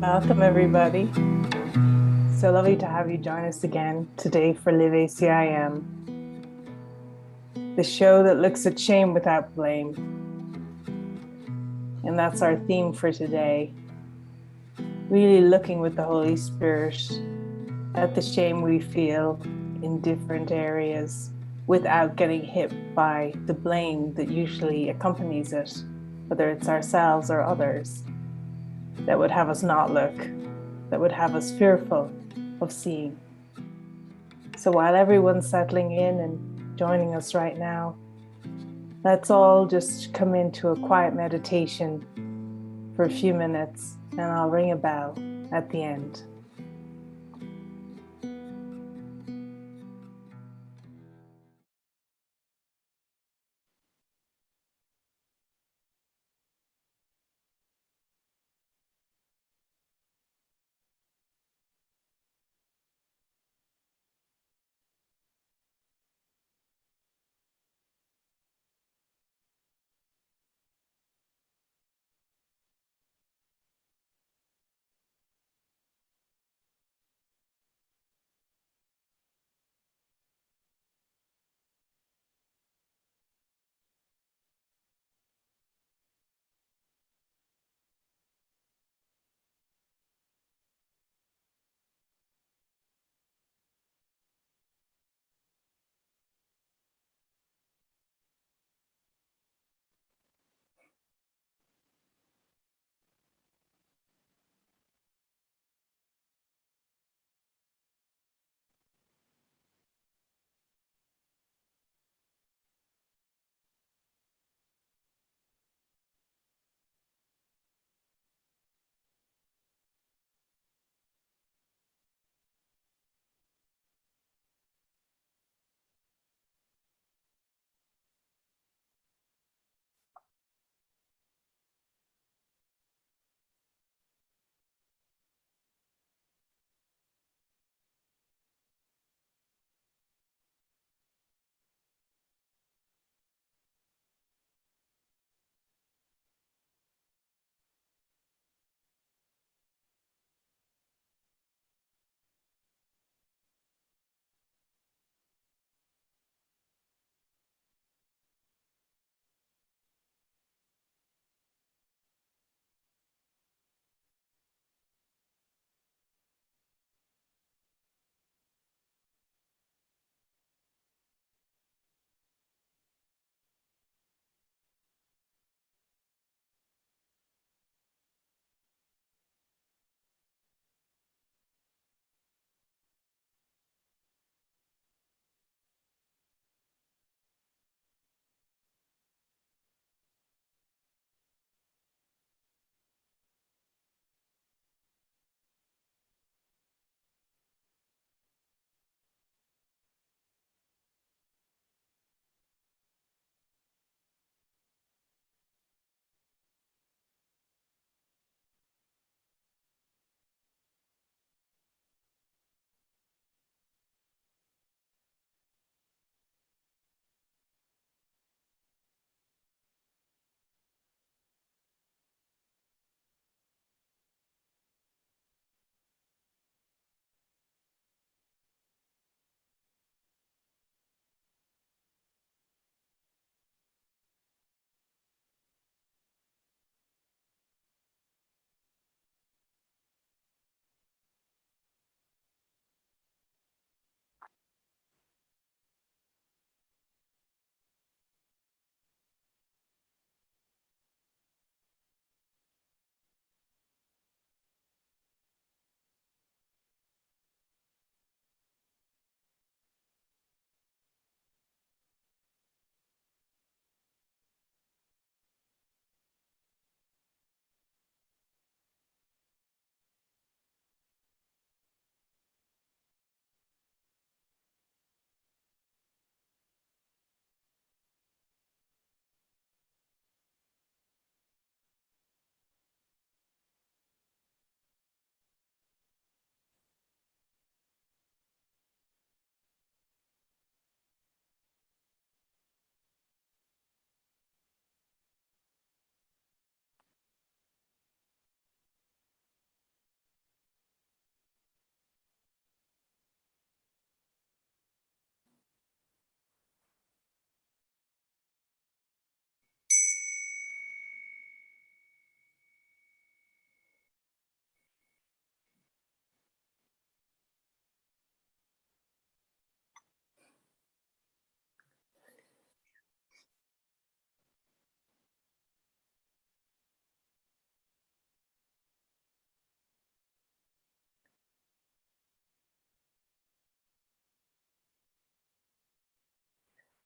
Welcome, everybody. So lovely to have you join us again today for Live ACIM, the show that looks at shame without blame. And that's our theme for today. Really looking with the Holy Spirit at the shame we feel in different areas without getting hit by the blame that usually accompanies it, whether it's ourselves or others, that would have us not look, that would have us fearful of seeing. So while everyone's settling in and joining us right now, let's all just come into a quiet meditation for a few minutes, and I'll ring a bell at the end.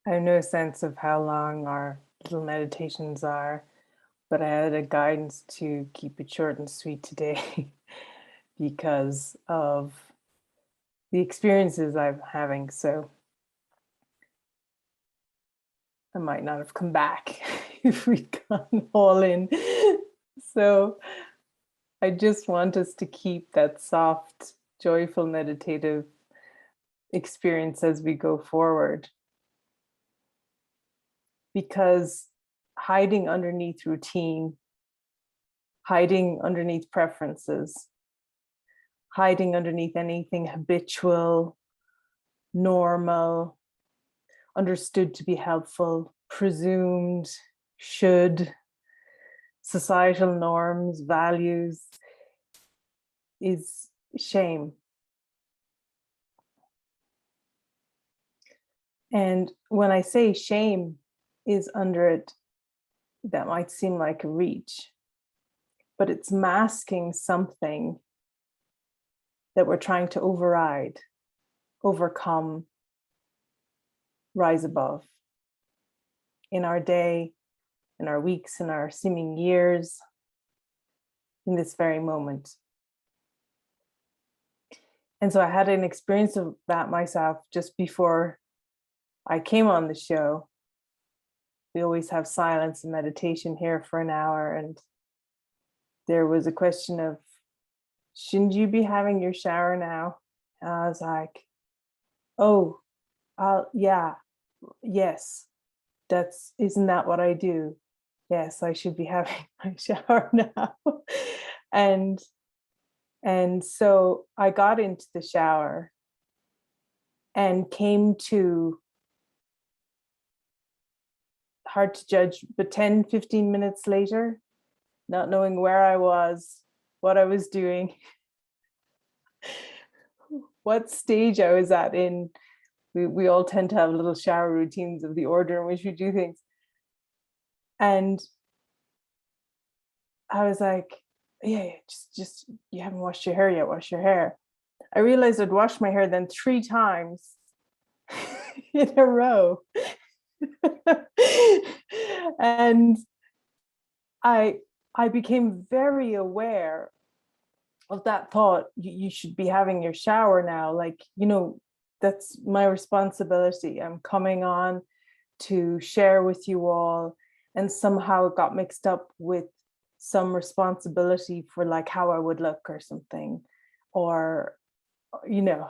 I have no sense of how long our little meditations are, but I had a guidance to keep it short and sweet today because of the experiences I'm having. So I might not have come back if we'd gone all in. So I just want us to keep that soft, joyful, meditative experience as we go forward. Because hiding underneath routine, hiding underneath preferences, hiding underneath anything habitual, normal, understood to be helpful, presumed, should, societal norms, values, is shame. And when I say shame is under it, that might seem like a reach, but it's masking something that we're trying to override, overcome, rise above in our day, in our weeks, in our seeming years, in this very moment. And so I had an experience of that myself just before I came on the show. We always have silence and meditation here for an hour, and there was a question of, shouldn't you be having your shower now? And I was like, oh, yeah, yes, isn't that what I do? Yes, I should be having my shower now. And so I got into the shower and came to, hard to judge, but 10, 15 minutes later, not knowing where I was, what I was doing, what stage I was at in, we all tend to have little shower routines of the order in which we do things. And I was like, yeah, just you haven't washed your hair yet, wash your hair. I realized I'd washed my hair then 3 times in a row. And I became very aware of that thought, you should be having your shower now. Like, that's my responsibility. I'm coming on to share with you all. And somehow it got mixed up with some responsibility for like how I would look or something, or,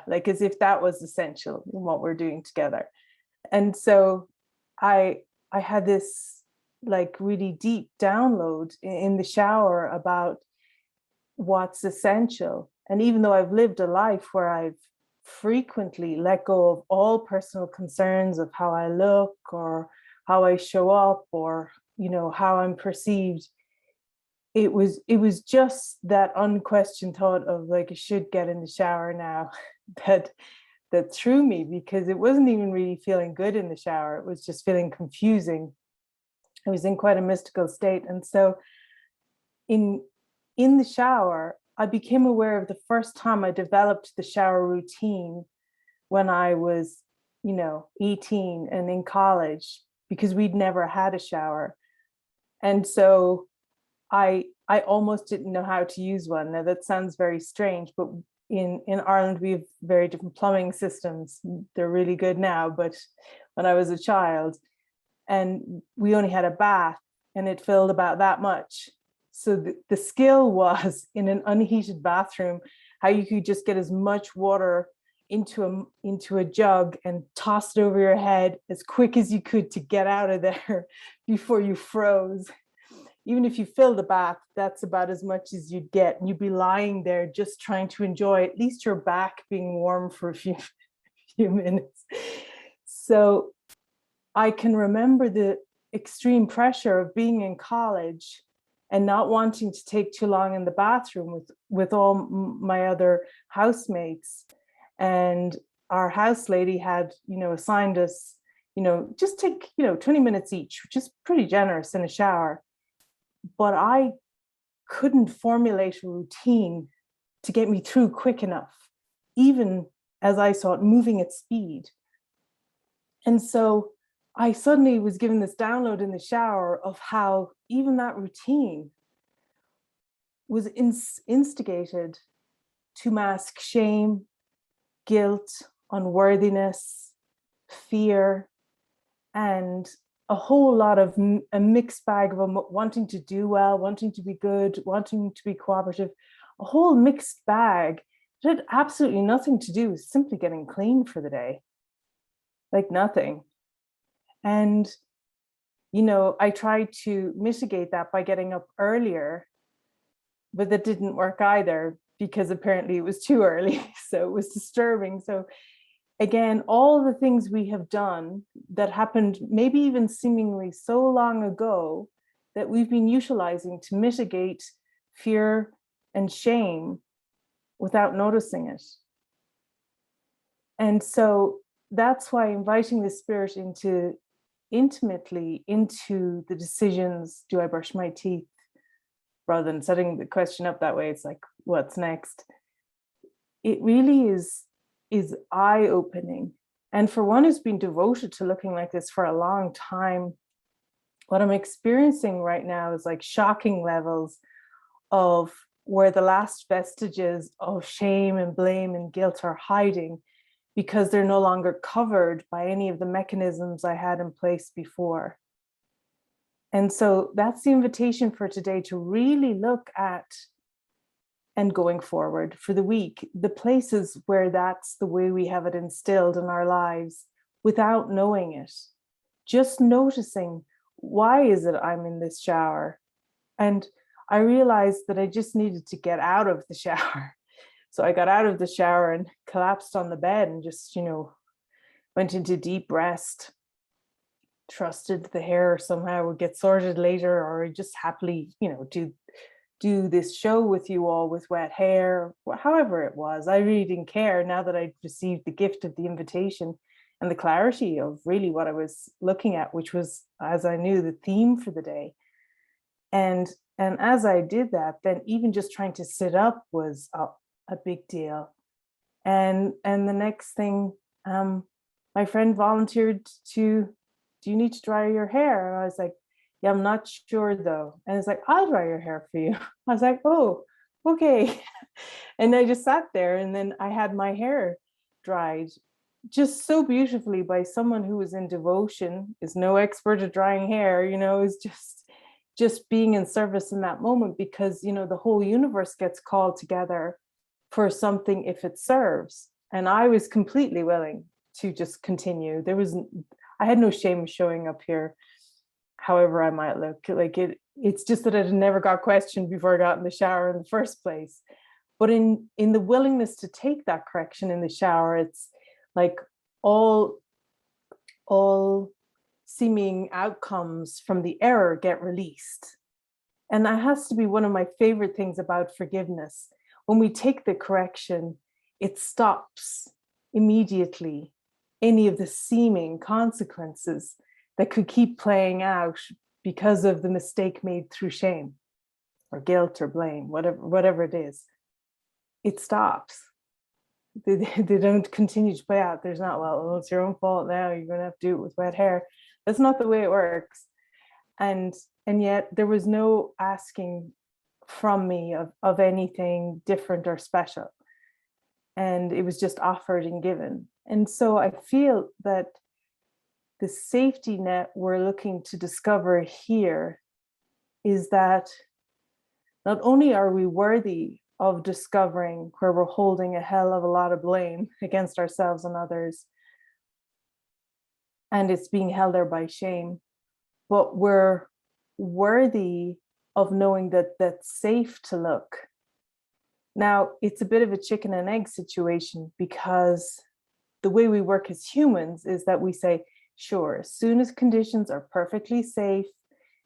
like as if that was essential in what we're doing together. And so I had this like really deep download in the shower about what's essential. And even though I've lived a life where I've frequently let go of all personal concerns of how I look or how I show up or, how I'm perceived, it was just that unquestioned thought of like, I should get in the shower now that threw me, because it wasn't even really feeling good in the shower. It was just feeling confusing. I was in quite a mystical state. And so in the shower, I became aware of the first time I developed the shower routine when I was, 18 and in college, because we'd never had a shower. And so I almost didn't know how to use one. Now that sounds very strange, but in Ireland, we have very different plumbing systems. They're really good now, but when I was a child, and we only had a bath and it filled about that much. So the skill was in an unheated bathroom, how you could just get as much water into a jug and toss it over your head as quick as you could to get out of there before you froze. Even if you fill the bath, that's about as much as you'd get. And you'd be lying there just trying to enjoy at least your back being warm for a few minutes. So I can remember the extreme pressure of being in college and not wanting to take too long in the bathroom with all my other housemates. And our house lady had, assigned us, just take, 20 minutes each, which is pretty generous in a shower. But I couldn't formulate a routine to get me through quick enough, even as I saw it moving at speed. And so I suddenly was given this download in the shower of how even that routine was instigated to mask shame, guilt, unworthiness, fear, and a whole lot of a mixed bag of wanting to do well, wanting to be good, wanting to be cooperative, a whole mixed bag that had absolutely nothing to do with simply getting clean for the day, like nothing. And, you know, I tried to mitigate that by getting up earlier, but that didn't work either because apparently it was too early. So it was disturbing. So again, all the things we have done that happened maybe even seemingly so long ago that we've been utilizing to mitigate fear and shame without noticing it. And so that's why inviting the spirit into intimately into the decisions, do I brush my teeth? Rather than setting the question up that way, it's like, what's next? It really is eye-opening. And for one who's been devoted to looking like this for a long time, what I'm experiencing right now is like shocking levels of where the last vestiges of shame and blame and guilt are hiding because they're no longer covered by any of the mechanisms I had in place before. And so that's the invitation for today, to really look at, and going forward for the week, the places where that's the way we have it instilled in our lives without knowing it. Just noticing, why is it I'm in this shower? And I realized that I just needed to get out of the shower. So I got out of the shower and collapsed on the bed and just, you know, went into deep rest, trusted the hair somehow would get sorted later, or just happily, you know, do this show with you all with wet hair, however it was. I really didn't care now that I'd received the gift of the invitation and the clarity of really what I was looking at, which was, as I knew, the theme for the day. And as I did that, then even just trying to sit up was a big deal. And the next thing, my friend volunteered to, do you need to dry your hair? And I was like, yeah, I'm not sure though. And it's like, I'll dry your hair for you. I was like, oh, okay. And I just sat there, and then I had my hair dried just so beautifully by someone who was in devotion, is no expert at drying hair, you know, is just being in service in that moment, because, you know, the whole universe gets called together for something if it serves. And I was completely willing to just continue. I had no shame showing up here, however I might look. Like it's just that it never got questioned before I got in the shower in the first place. But in the willingness to take that correction in the shower, it's like all seeming outcomes from the error get released. And that has to be one of my favorite things about forgiveness. When we take the correction, it stops immediately any of the seeming consequences that could keep playing out because of the mistake made through shame or guilt or blame, whatever it is. It stops. They don't continue to play out. There's not, well, it's your own fault now, you're going to have to do it with wet hair. That's not the way it works. And yet there was no asking from me of anything different or special. And it was just offered and given. And so I feel that the safety net we're looking to discover here is that not only are we worthy of discovering where we're holding a hell of a lot of blame against ourselves and others, and it's being held there by shame, but we're worthy of knowing that that's safe to look. Now, it's a bit of a chicken and egg situation, because the way we work as humans is that we say, sure, as soon as conditions are perfectly safe,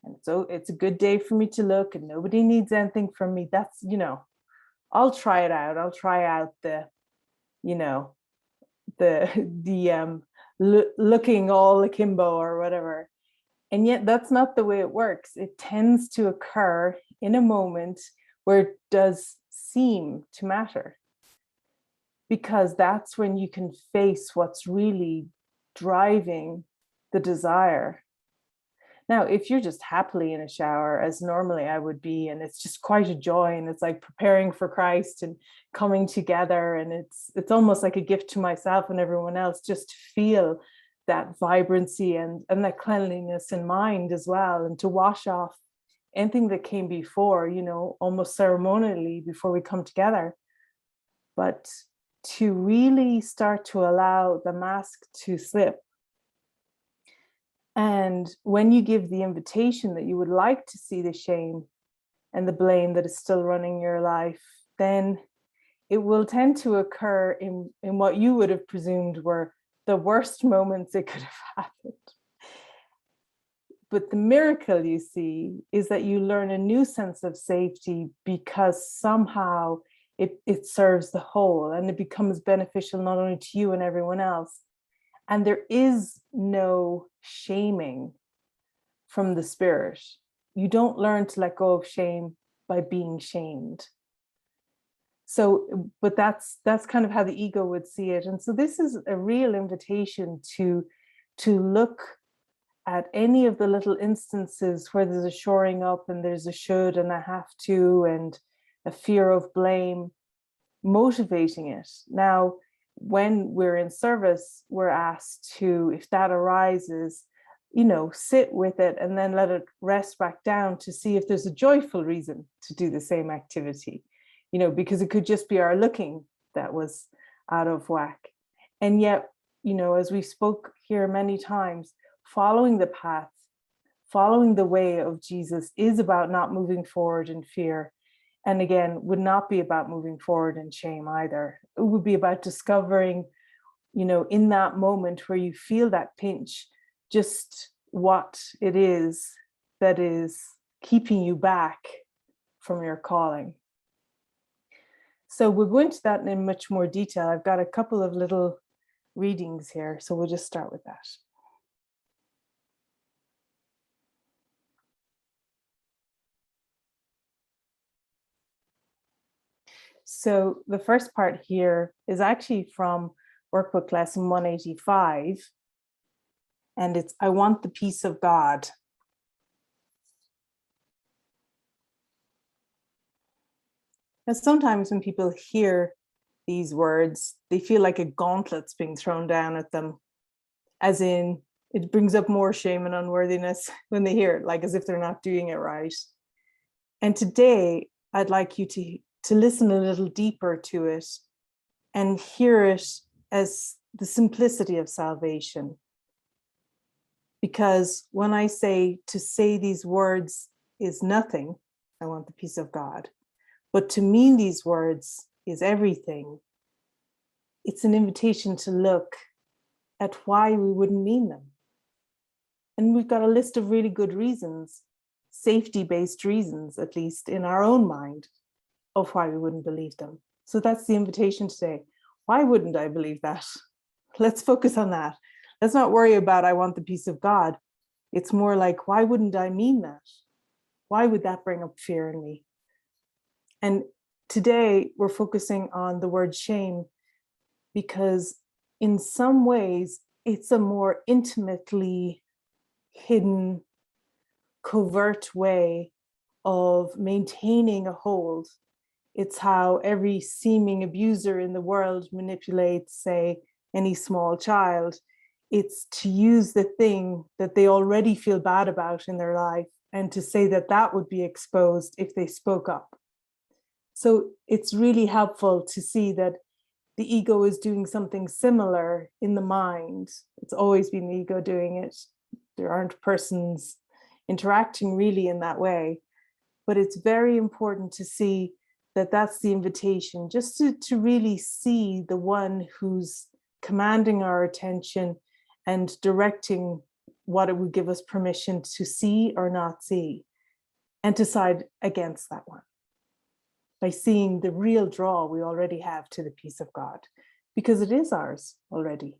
and so it's a good day for me to look and nobody needs anything from me, that's, you know, I'll try it out. I'll try out the, you know, the looking all akimbo or whatever. And yet that's not the way it works. It tends to occur in a moment where it does seem to matter, because that's when you can face what's really driving the desire. Now, if you're just happily in a shower, as normally I would be, and it's just quite a joy, and it's like preparing for Christ and coming together, and it's almost like a gift to myself and everyone else, just to feel that vibrancy and that cleanliness in mind as well, and to wash off anything that came before, almost ceremonially before we come together. But to really start to allow the mask to slip. And when you give the invitation that you would like to see the shame and the blame that is still running your life, then it will tend to occur in what you would have presumed were the worst moments it could have happened. But the miracle, you see, is that you learn a new sense of safety because somehow it serves the whole, and it becomes beneficial not only to you and everyone else. And there is no shaming from the spirit. You don't learn to let go of shame by being shamed. So, but that's kind of how the ego would see it. And so this is a real invitation to look at any of the little instances where there's a shoring up and there's a should and a have to and a fear of blame motivating it. Now, when we're in service, we're asked to, if that arises, sit with it and then let it rest back down to see if there's a joyful reason to do the same activity, because it could just be our looking that was out of whack. And yet, as we spoke here many times, following the path, following the way of Jesus is about not moving forward in fear. And again, would not be about moving forward in shame either. It would be about discovering, in that moment where you feel that pinch, just what it is that is keeping you back from your calling. So we'll go into that in much more detail. I've got a couple of little readings here, so we'll just start with that. So the first part here is actually from workbook lesson 185, and it's, I want the peace of God. Now, sometimes when people hear these words, they feel like a gauntlet's being thrown down at them, as in it brings up more shame and unworthiness when they hear it, like as if they're not doing it right. And today, I'd like you to listen a little deeper to it and hear it as the simplicity of salvation. Because when I say to say these words is nothing, I want the peace of God, but to mean these words is everything, it's an invitation to look at why we wouldn't mean them. And we've got a list of really good reasons, safety-based reasons, at least in our own mind, of why we wouldn't believe them. So that's the invitation today. Why wouldn't I believe that? Let's focus on that. Let's not worry about I want the peace of God. It's more like, why wouldn't I mean that? Why would that bring up fear in me? And today we're focusing on the word shame because in some ways it's a more intimately hidden, covert way of maintaining a hold. It's how every seeming abuser in the world manipulates, say, any small child. It's to use the thing that they already feel bad about in their life and to say that that would be exposed if they spoke up. So it's really helpful to see that the ego is doing something similar in the mind. It's always been the ego doing it. There aren't persons interacting really in that way. But it's very important to see that that's the invitation, just to really see the one who's commanding our attention and directing what it would give us permission to see or not see, and decide against that one by seeing the real draw we already have to the peace of God, because it is ours already.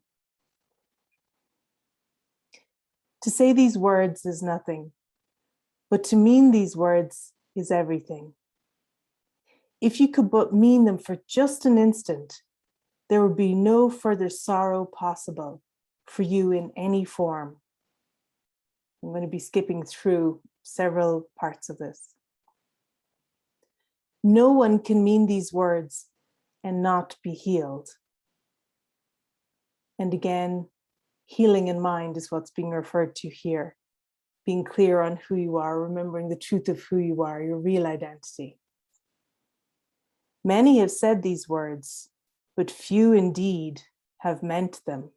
To say these words is nothing, but to mean these words is everything. If you could but mean them for just an instant, there would be no further sorrow possible for you in any form. I'm going to be skipping through several parts of this. No one can mean these words and not be healed. And again, healing in mind is what's being referred to here. Being clear on who you are, remembering the truth of who you are, your real identity. Many have said these words, but few indeed have meant them.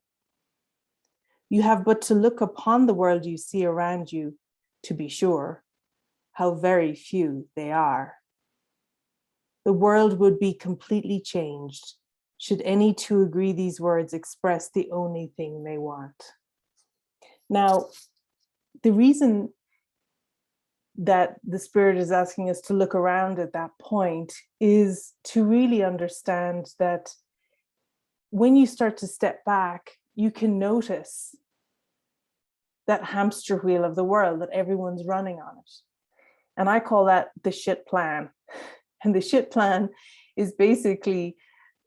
You have but to look upon the world you see around you to be sure how very few they are. The world would be completely changed should any two agree these words express the only thing they want. Now, the reason that the Spirit is asking us to look around at that point is to really understand that when you start to step back, you can notice that hamster wheel of the world that everyone's running on it. And I call that the shit plan. And the shit plan is basically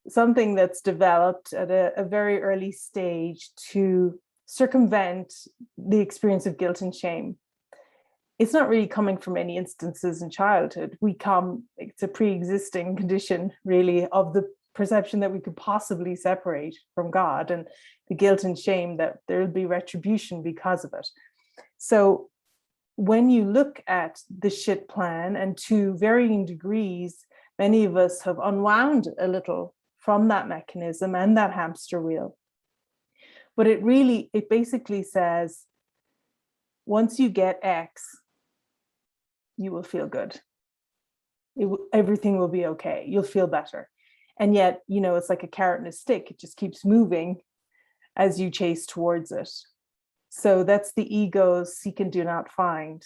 something that's developed at a very early stage to circumvent the experience of guilt and shame. It's not really coming from any instances in childhood. It's a pre-existing condition really of the perception that we could possibly separate from God and the guilt and shame that there will be retribution because of it. So when you look at the shit plan, and to varying degrees, many of us have unwound a little from that mechanism and that hamster wheel. But it basically says, once you get X, you will feel good. Everything will be okay. You'll feel better. And yet, it's like a carrot and a stick. It just keeps moving as you chase towards it. So that's the ego's seek and do not find.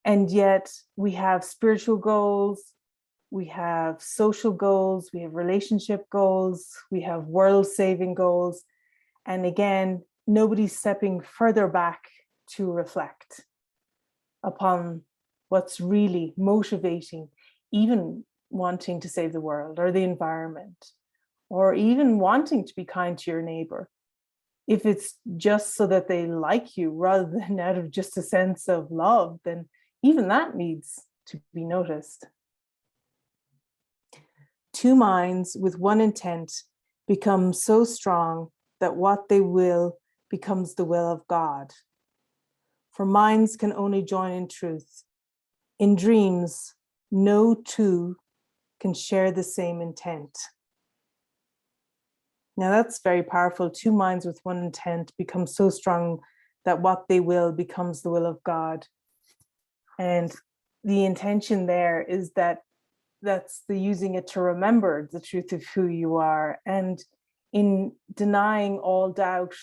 And yet we have spiritual goals, we have social goals, we have relationship goals, we have world-saving goals. And again, nobody's stepping further back to reflect upon what's really motivating, even wanting to save the world or the environment, or even wanting to be kind to your neighbor. If it's just so that they like you rather than out of just a sense of love, then even that needs to be noticed. Two minds with one intent become so strong that what they will becomes the will of God. For minds can only join in truth. In dreams, no two can share the same intent. Now that's very powerful. Two minds with one intent become so strong that what they will becomes the will of God. And the intention there is that that's the using it to remember the truth of who you are. And in denying all doubt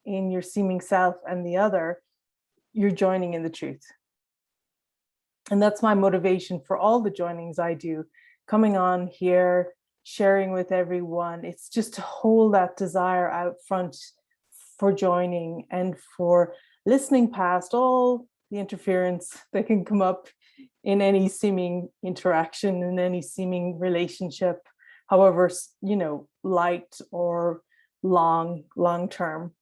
in your seeming self and the other, you're joining in the truth. And that's my motivation for all the joinings I do, coming on here, sharing with everyone. It's just to hold that desire out front for joining and for listening past all the interference that can come up in any seeming interaction, in any seeming relationship, however, light or long term.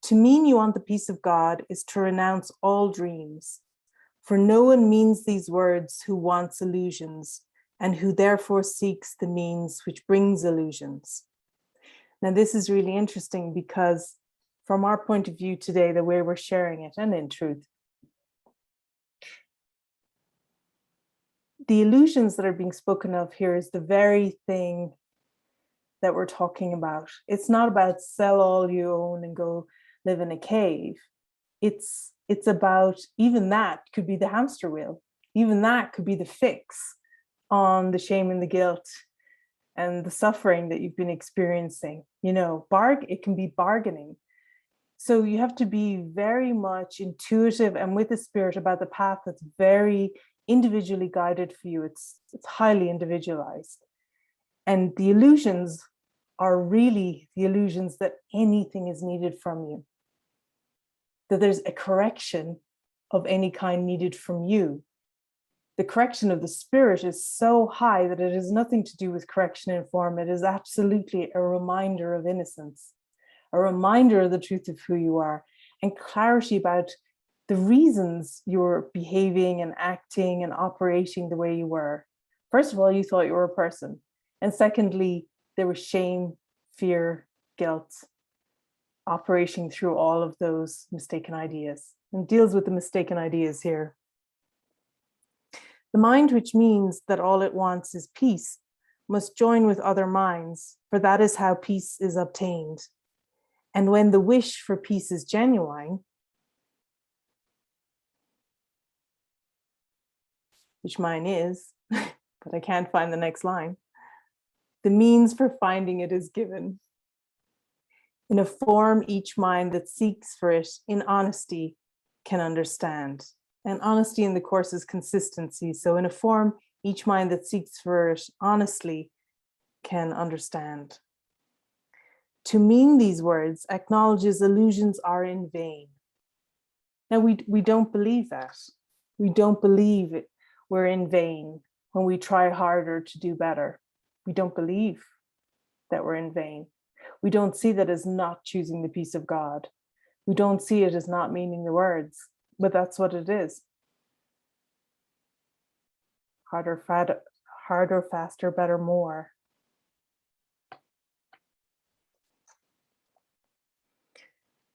To mean you want the peace of God is to renounce all dreams, for no one means these words who wants illusions, and who therefore seeks the means which brings illusions. Now, this is really interesting because from our point of view today, the way we're sharing it, and in truth, the illusions that are being spoken of here is the very thing that we're talking about. It's not about sell all you own and go live in a cave. It's about, even that could be the hamster wheel. Even that could be the fix on the shame and the guilt and the suffering that you've been experiencing. It can be bargaining. So you have to be very much intuitive and with the Spirit about the path that's very individually guided for you. It's highly individualized. And the illusions are really the illusions that anything is needed from you, that there's a correction of any kind needed from you. the correction of the spirit is so high that it has nothing to do with correction in form. It is absolutely a reminder of innocence, a reminder of the truth of who you are, and clarity about the reasons you're behaving and acting and operating the way you were. First of all, you thought you were a person. And secondly, there was shame, fear, guilt, operating through all of those mistaken ideas, and deals with the mistaken ideas here. The mind, which means that all it wants is peace, must join with other minds, for that is how peace is obtained. And when the wish for peace is genuine, which mine is, but I can't find the next line, the means for finding it is given. In a form, each mind that seeks for it in honesty can understand. And honesty in the course is consistency. So in a form, each mind that seeks for it honestly can understand. To mean these words acknowledges illusions are in vain. Now, we don't believe that. We don't believe we're in vain when we try harder to do better. We don't believe that we're in vain. We don't see that as not choosing the peace of God. We don't see it as not meaning the words, but that's what it is. Harder, faster, better, more.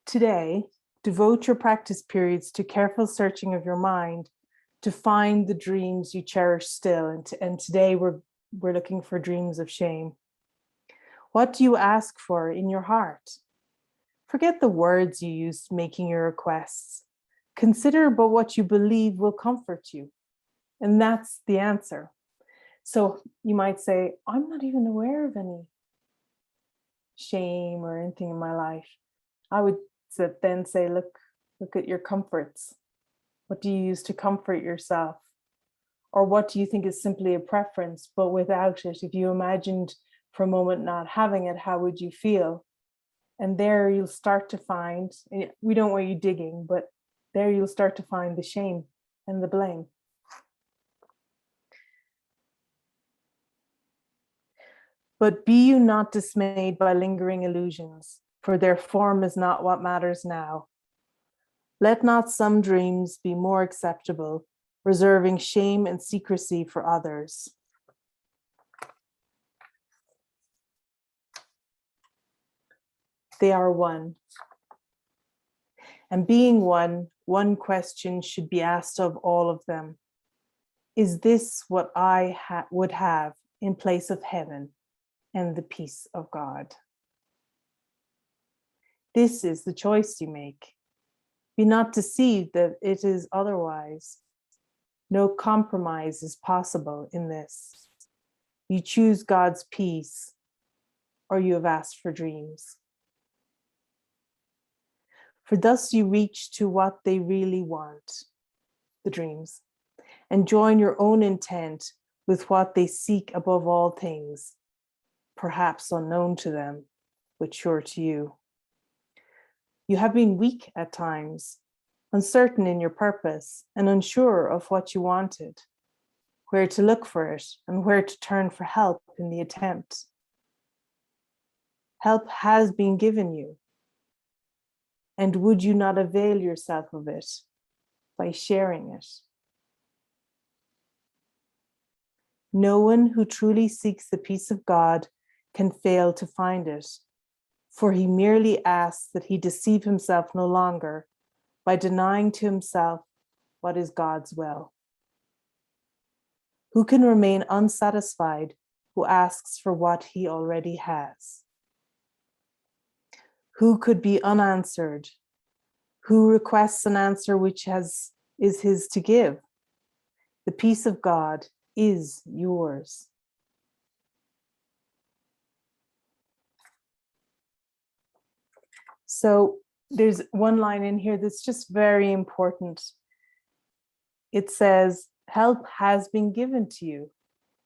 Today, devote your practice periods to careful searching of your mind to find the dreams you cherish still. And today we're looking for dreams of shame. What do you ask for in your heart? Forget the words you used making your requests. Consider but what you believe will comfort you. And that's the answer. So you might say, I'm not even aware of any shame or anything in my life. I would then say, look at your comforts. What do you use to comfort yourself? Or what do you think is simply a preference, but without it? If you imagined for a moment not having it, how would you feel? And there you'll start to find, we don't want you digging, but there you'll start to find the shame and the blame. But be you not dismayed by lingering illusions, for their form is not what matters now. Let not some dreams be more acceptable, reserving shame and secrecy for others. They are one. And being one question should be asked of all of them. Is this what I would have in place of heaven and the peace of God? This is the choice you make. Be not deceived that it is otherwise. No compromise is possible in this. You choose God's peace, or you have asked for dreams. For thus you reach to what they really want, the dreams, and join your own intent with what they seek above all things, perhaps unknown to them, but sure to you. You have been weak at times, uncertain in your purpose, and unsure of what you wanted, where to look for it, and where to turn for help in the attempt. Help has been given you, and would you not avail yourself of it by sharing it? No one who truly seeks the peace of God can fail to find it, for he merely asks that he deceive himself no longer by denying to himself what is God's will. Who can remain unsatisfied who asks for what he already has? Who could be unanswered? Who requests an answer which is his to give? The peace of God is yours. So there's one line in here that's just very important. It says, help has been given to you,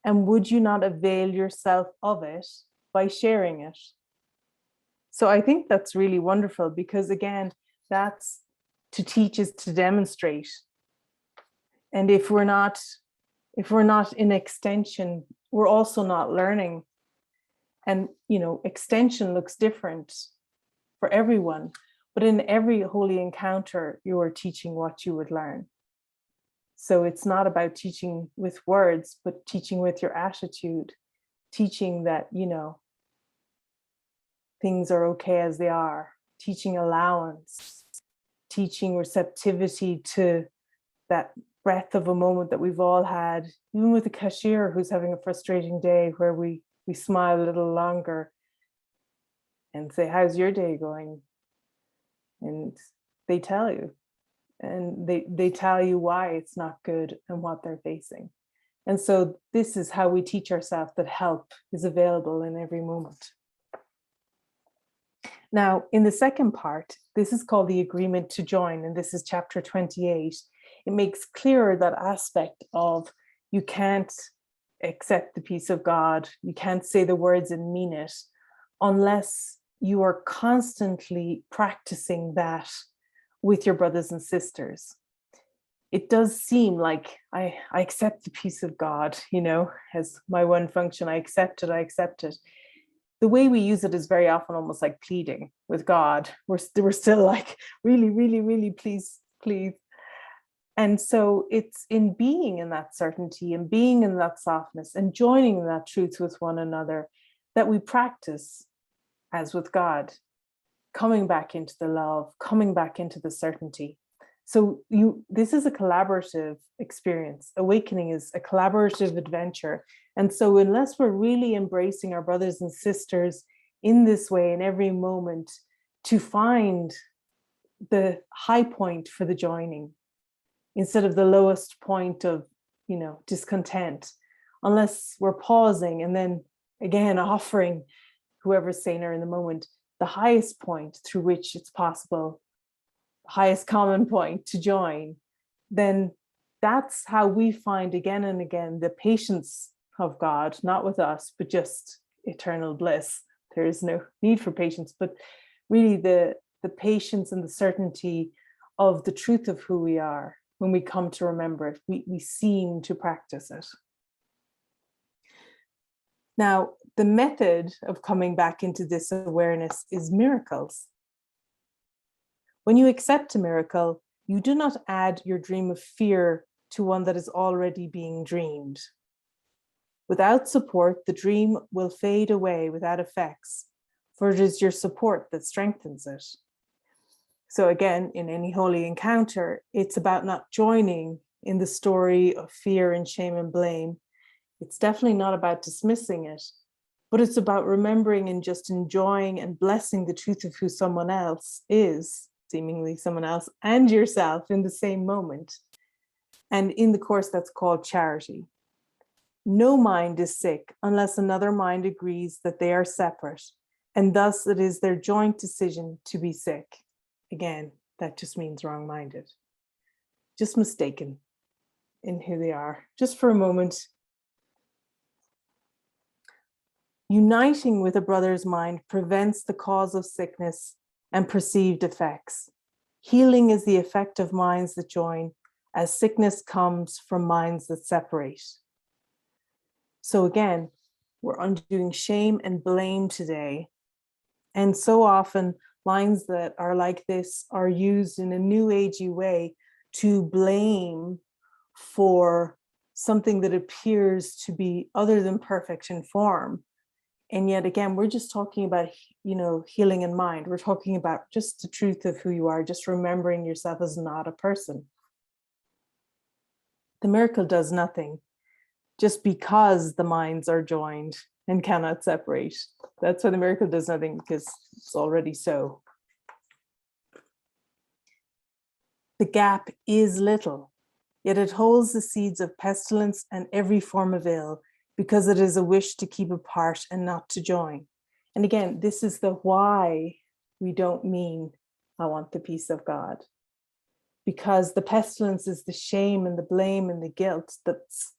and would you not avail yourself of it by sharing it? So I think that's really wonderful, because again, that's to teach is to demonstrate. And if we're not If we're not in extension, we're also not learning. And, extension looks different for everyone, but in every holy encounter, you are teaching what you would learn. So it's not about teaching with words, but teaching with your attitude, teaching that, things are okay as they are, teaching allowance, teaching receptivity to that breath of a moment that we've all had, even with a cashier who's having a frustrating day, where we smile a little longer and say, how's your day going? And they tell you, and they tell you why it's not good and what they're facing. And so this is how we teach ourselves that help is available in every moment. Now, in the second part, this is called the agreement to join, and this is chapter 28. It makes clearer that aspect of you can't accept the peace of God, you can't say the words and mean it, unless you are constantly practicing that with your brothers and sisters. It does seem like I accept the peace of God, as my one function. I accept it. The way we use it is very often almost like pleading with God. We're still like, really, really, really, please. And so it's in being in that certainty and being in that softness and joining that truth with one another that we practice, as with God, coming back into the love, coming back into the certainty. So this is a collaborative experience. Awakening is a collaborative adventure. And so unless we're really embracing our brothers and sisters in this way in every moment to find the high point for the joining, instead of the lowest point of, discontent, unless we're pausing and then again offering whoever's saner in the moment the highest point through which it's possible, highest common point to join, then that's how we find again and again the patience of God, not with us, but just eternal bliss. There is no need for patience, but really the patience and the certainty of the truth of who we are. When we come to remember it, we seem to practice it. Now, the method of coming back into this awareness is miracles. When you accept a miracle, you do not add your dream of fear to one that is already being dreamed. Without support, the dream will fade away without effects, for it is your support that strengthens it. So again, in any holy encounter, it's about not joining in the story of fear and shame and blame. It's definitely not about dismissing it, but it's about remembering and just enjoying and blessing the truth of who someone else is, seemingly someone else, and yourself in the same moment. And in the course, that's called charity. No mind is sick unless another mind agrees that they are separate, and thus it is their joint decision to be sick. Again, that just means wrong-minded, just mistaken in who they are. Just for a moment, uniting with a brother's mind prevents the cause of sickness and perceived effects. Healing is the effect of minds that join, as sickness comes from minds that separate. So again, we're undoing shame and blame today. And so often, lines that are like this are used in a new agey way to blame for something that appears to be other than perfect in form. And yet again, we're just talking about, healing in mind. We're talking about just the truth of who you are, just remembering yourself as not a person. The miracle does nothing just because the minds are joined and cannot separate. That's why the miracle does nothing, because it's already so. The gap is little, yet it holds the seeds of pestilence and every form of ill, because it is a wish to keep apart and not to join. And again, this is the why we don't mean, I want the peace of God. Because the pestilence is the shame and the blame and the guilt that's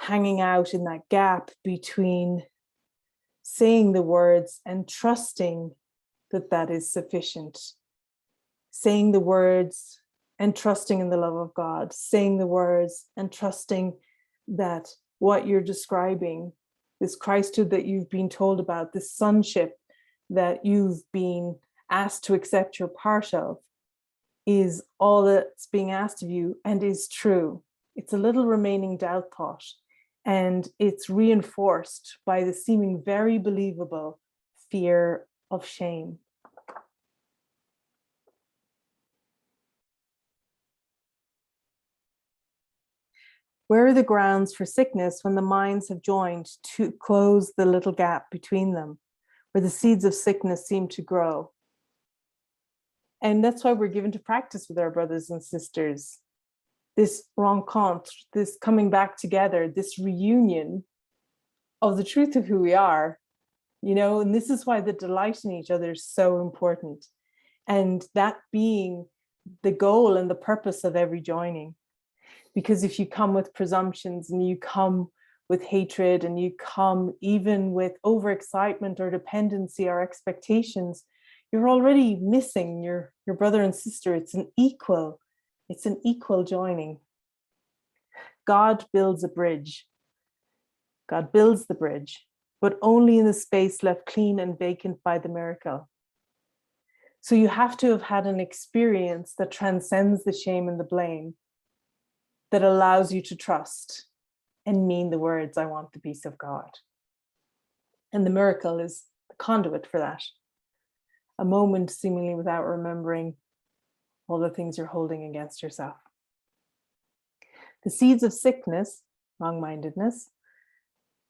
hanging out in that gap between saying the words and trusting that that is sufficient. Saying the words and trusting in the love of God. Saying the words and trusting that what you're describing, this Christhood that you've been told about, this sonship that you've been asked to accept you're part of, is all that's being asked of you and is true. It's a little remaining doubt thought, and it's reinforced by the seeming very believable fear of shame. Where are the grounds for sickness when the minds have joined to close the little gap between them, where the seeds of sickness seem to grow? And that's why we're given to practice with our brothers and sisters. This rencontre, this coming back together, this reunion of the truth of who we are, and this is why the delight in each other is so important. And that being the goal and the purpose of every joining. Because if you come with presumptions and you come with hatred and you come even with overexcitement or dependency or expectations, you're already missing your brother and sister. It's an equal joining. God builds a bridge. God builds the bridge, but only in the space left clean and vacant by the miracle. So you have to have had an experience that transcends the shame and the blame, that allows you to trust and mean the words, I want the peace of God. And the miracle is the conduit for that. A moment seemingly without remembering all the things you're holding against yourself. The seeds of sickness, wrong-mindedness,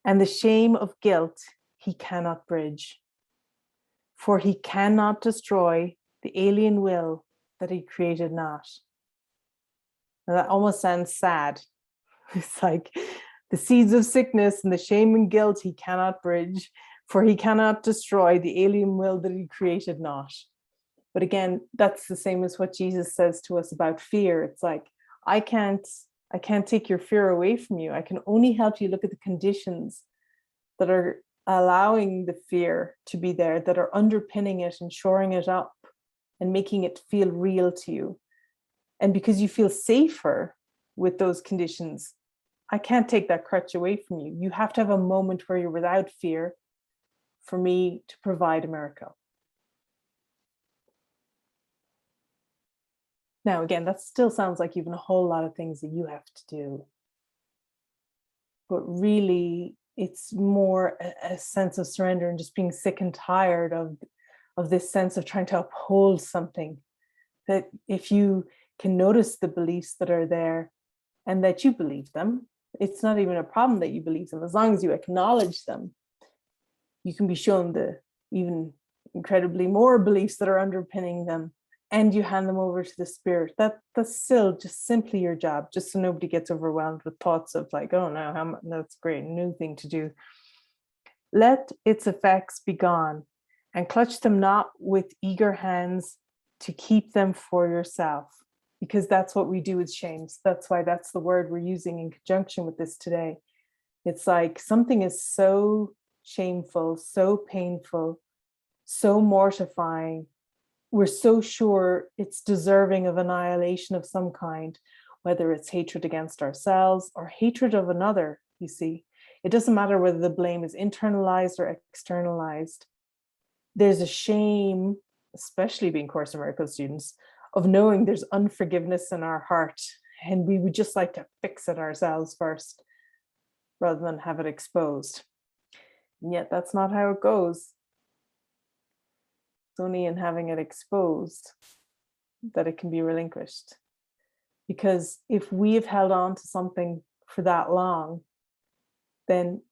and the shame of guilt, he cannot bridge. For he cannot destroy the alien will that he created not. Now that almost sounds sad. It's like the seeds of sickness and the shame and guilt he cannot bridge, for he cannot destroy the alien will that he created not. But again, that's the same as what Jesus says to us about fear. It's like, I can't take your fear away from you. I can only help you look at the conditions that are allowing the fear to be there, that are underpinning it and shoring it up and making it feel real to you. And because you feel safer with those conditions, I can't take that crutch away from you. You have to have a moment where you're without fear for me to provide a miracle. Now, again, that still sounds like even a whole lot of things that you have to do. But really, it's more a sense of surrender and just being sick and tired of this sense of trying to uphold something. That if you can notice the beliefs that are there and that you believe them, it's not even a problem that you believe them. As long as you acknowledge them, you can be shown the even incredibly more beliefs that are underpinning them, and you hand them over to the spirit. That's still just simply your job, just so nobody gets overwhelmed with thoughts of like, oh no, that's a great new thing to do. Let its effects be gone, and clutch them not with eager hands to keep them for yourself, because that's what we do with shames. That's why that's the word we're using in conjunction with this today. It's like something is so shameful, so painful, so mortifying. We're so sure it's deserving of annihilation of some kind, whether it's hatred against ourselves or hatred of another, you see. It doesn't matter whether the blame is internalized or externalized. There's a shame, especially being Course in Miracles students, of knowing there's unforgiveness in our heart, and we would just like to fix it ourselves first rather than have it exposed. And yet that's not how it goes. It's only in having it exposed that it can be relinquished. Because if we have held on to something for that long, then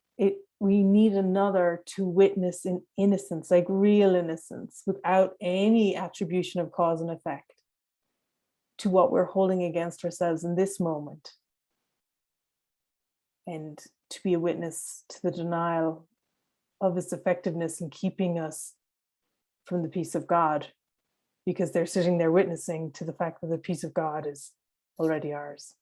we need another to witness in innocence, like real innocence, without any attribution of cause and effect to what we're holding against ourselves in this moment. And to be a witness to the denial of its effectiveness in keeping us from the peace of God, because they're sitting there witnessing to the fact that the peace of God is already ours.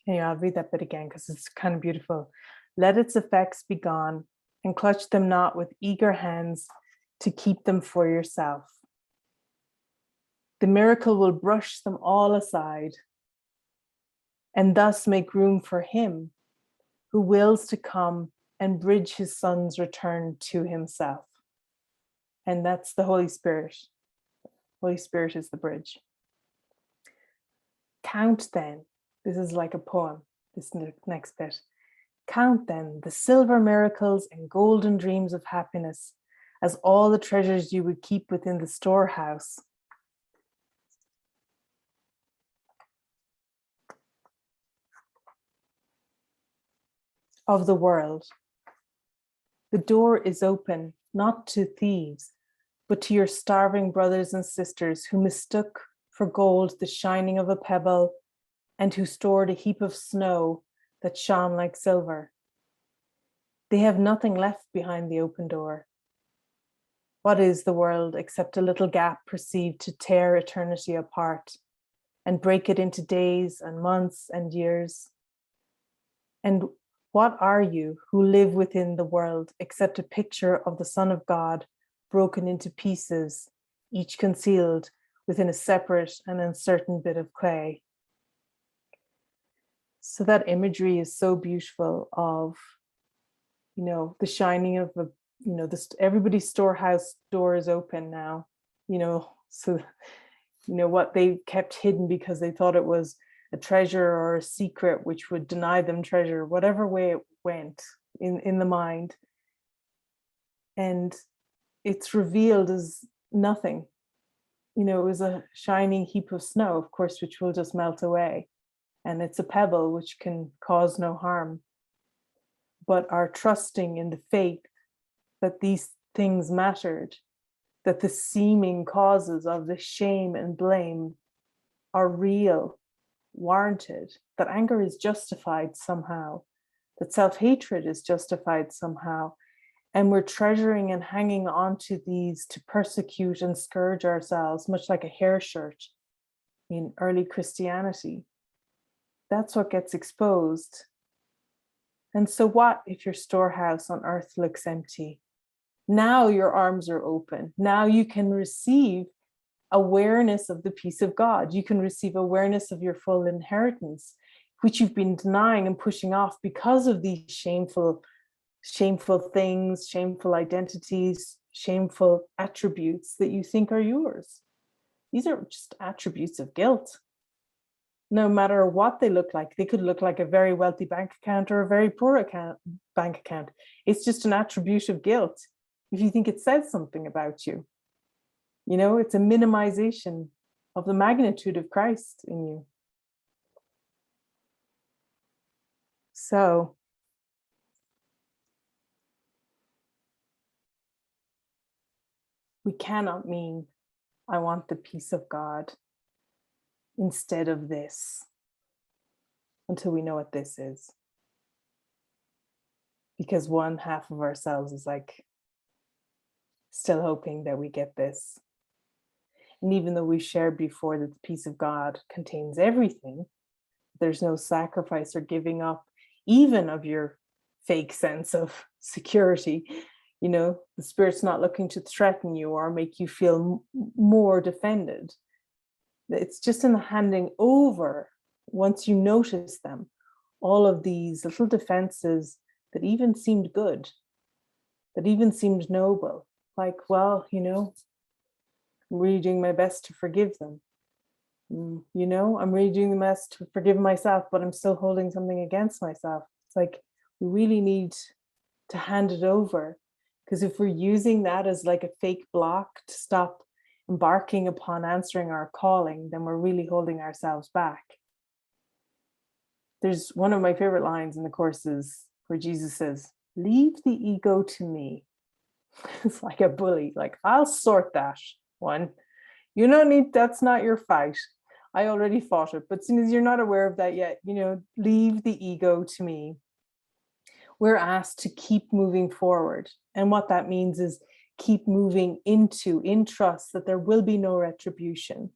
Anyway, I'll read that bit again because it's kind of beautiful. Let its effects be gone, and clutch them not with eager hands to keep them for yourself. The miracle will brush them all aside and thus make room for him who wills to come and bridge his son's return to himself. And that's the Holy Spirit. Holy Spirit is the bridge. Count then, this is like a poem, this next bit. Count then the silver miracles and golden dreams of happiness as all the treasures you would keep within the storehouse of the world. The door is open, not to thieves, but to your starving brothers and sisters who mistook for gold the shining of a pebble and who stored a heap of snow that shone like silver. They have nothing left behind the open door. What is the world except a little gap perceived to tear eternity apart and break it into days and months and years? And what are you who live within the world except a picture of the Son of God broken into pieces, each concealed within a separate and uncertain bit of clay? So that imagery is so beautiful of, the shining of a, everybody's storehouse door is open now, so, what they kept hidden because they thought it was a treasure or a secret which would deny them treasure, whatever way it went in the mind. And it's revealed as nothing. It was a shining heap of snow, of course, which will just melt away. And it's a pebble which can cause no harm. But our trusting in the faith that these things mattered, that the seeming causes of the shame and blame are real, warranted, that anger is justified somehow, that self-hatred is justified somehow, and we're treasuring and hanging on to these to persecute and scourge ourselves, much like a hair shirt in early Christianity. That's what gets exposed. And so what if your storehouse on earth looks empty? Now your arms are open. Now you can receive awareness of the peace of God. You can receive awareness of your full inheritance, which you've been denying and pushing off because of these shameful things, shameful identities, shameful attributes that you think are yours. These are just attributes of guilt. No matter what they look like, they could look like a very wealthy bank account or a very poor bank account. It's just an attribute of guilt. If you think it says something about you, it's a minimization of the magnitude of Christ in you. So we cannot mean, I want the peace of God instead of this, until we know what this is. Because one half of ourselves is like still hoping that we get this. And even though we shared before that the peace of God contains everything, there's no sacrifice or giving up, even of your fake sense of security. The Spirit's not looking to threaten you or make you feel more defended. It's just in the handing over, once you notice them, all of these little defenses that even seemed good, that even seemed noble, like, well, I'm really doing my best to forgive them. I'm really doing the best to forgive myself, but I'm still holding something against myself. It's like, we really need to hand it over, because if we're using that as like a fake block to stop embarking upon answering our calling, then we're really holding ourselves back. There's one of my favorite lines in the courses where Jesus says, leave the ego to me. It's like a bully, like, I'll sort that one. You don't need, that's not your fight. I already fought it. But as soon as you're not aware of that yet, leave the ego to me. We're asked to keep moving forward. And what that means is keep moving in trust that there will be no retribution.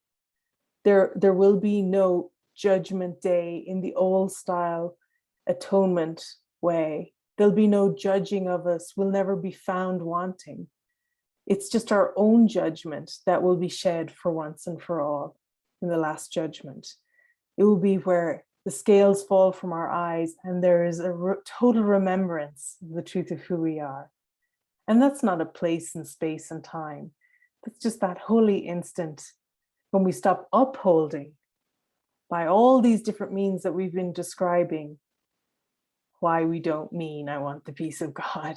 There will be no judgment day in the old style atonement way. There'll be no judging of us. We'll never be found wanting. It's just our own judgment that will be shed for once and for all in the last judgment. It will be where the scales fall from our eyes and there is a total remembrance of the truth of who we are. And that's not a place and space and time. That's just that holy instant when we stop upholding by all these different means that we've been describing why we don't mean I want the peace of God.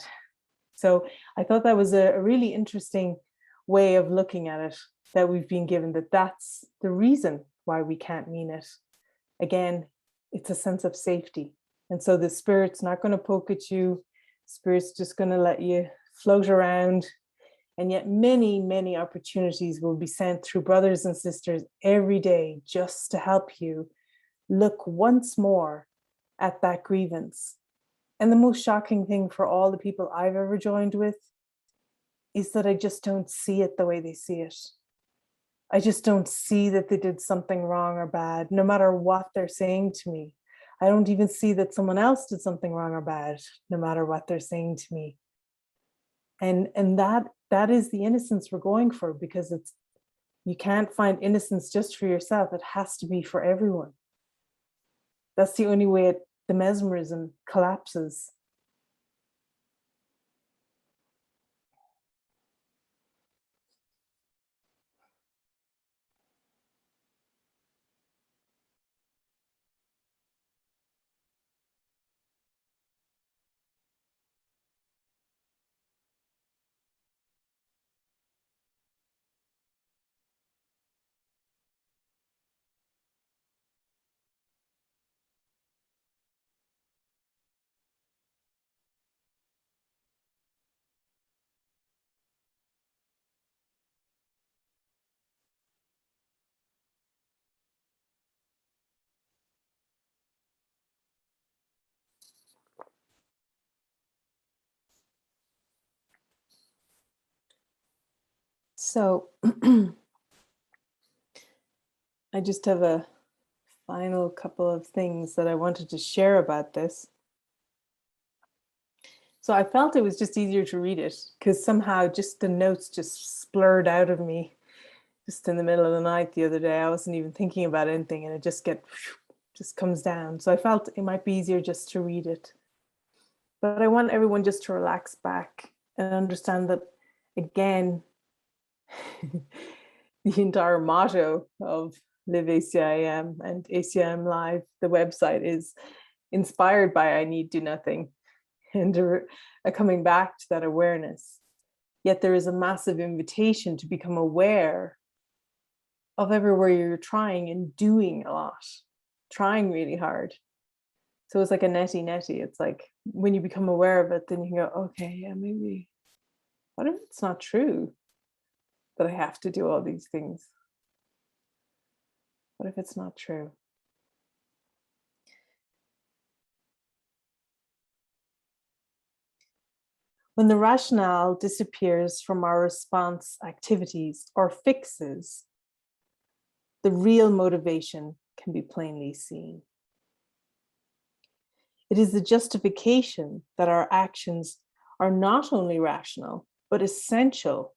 So I thought that was a really interesting way of looking at it, that we've been given, that that's the reason why we can't mean it. Again, it's a sense of safety. And so the spirit's not going to poke at you. Spirit's just going to let you float around. And yet many, many opportunities will be sent through brothers and sisters every day just to help you look once more at that grievance. And the most shocking thing for all the people I've ever joined with is that I just don't see it the way they see it. I just don't see that they did something wrong or bad, no matter what they're saying to me. I don't even see that someone else did something wrong or bad, no matter what they're saying to me. And that is the innocence we're going for, because you can't find innocence just for yourself. It has to be for everyone. That's the only way the mesmerism collapses. So I just have a final couple of things that I wanted to share about this. So I felt it was just easier to read it because somehow just the notes just splurred out of me just in the middle of the night the other day. I wasn't even thinking about anything and it just comes down. So I felt it might be easier just to read it. But I want everyone just to relax back and understand that, again, the entire motto of Live ACIM and ACIM Live, the website, is inspired by I need do nothing, and a coming back to that awareness. Yet there is a massive invitation to become aware of everywhere you're trying and doing a lot, trying really hard. So it's like a netty. It's like when you become aware of it, then you can go, okay, yeah, maybe, what if it's not true that I have to do all these things? What if it's not true? When the rationale disappears from our response activities or fixes, the real motivation can be plainly seen. It is the justification that our actions are not only rational, but essential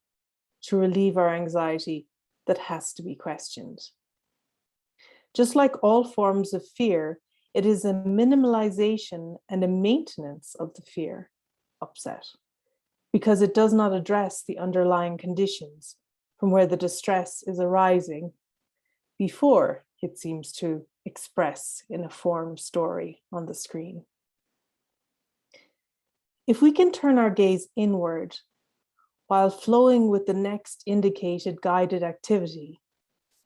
to relieve our anxiety that has to be questioned. Just like all forms of fear, it is a minimalization and a maintenance of the fear upset, because it does not address the underlying conditions from where the distress is arising before it seems to express in a form story on the screen. If we can turn our gaze inward while flowing with the next indicated guided activity,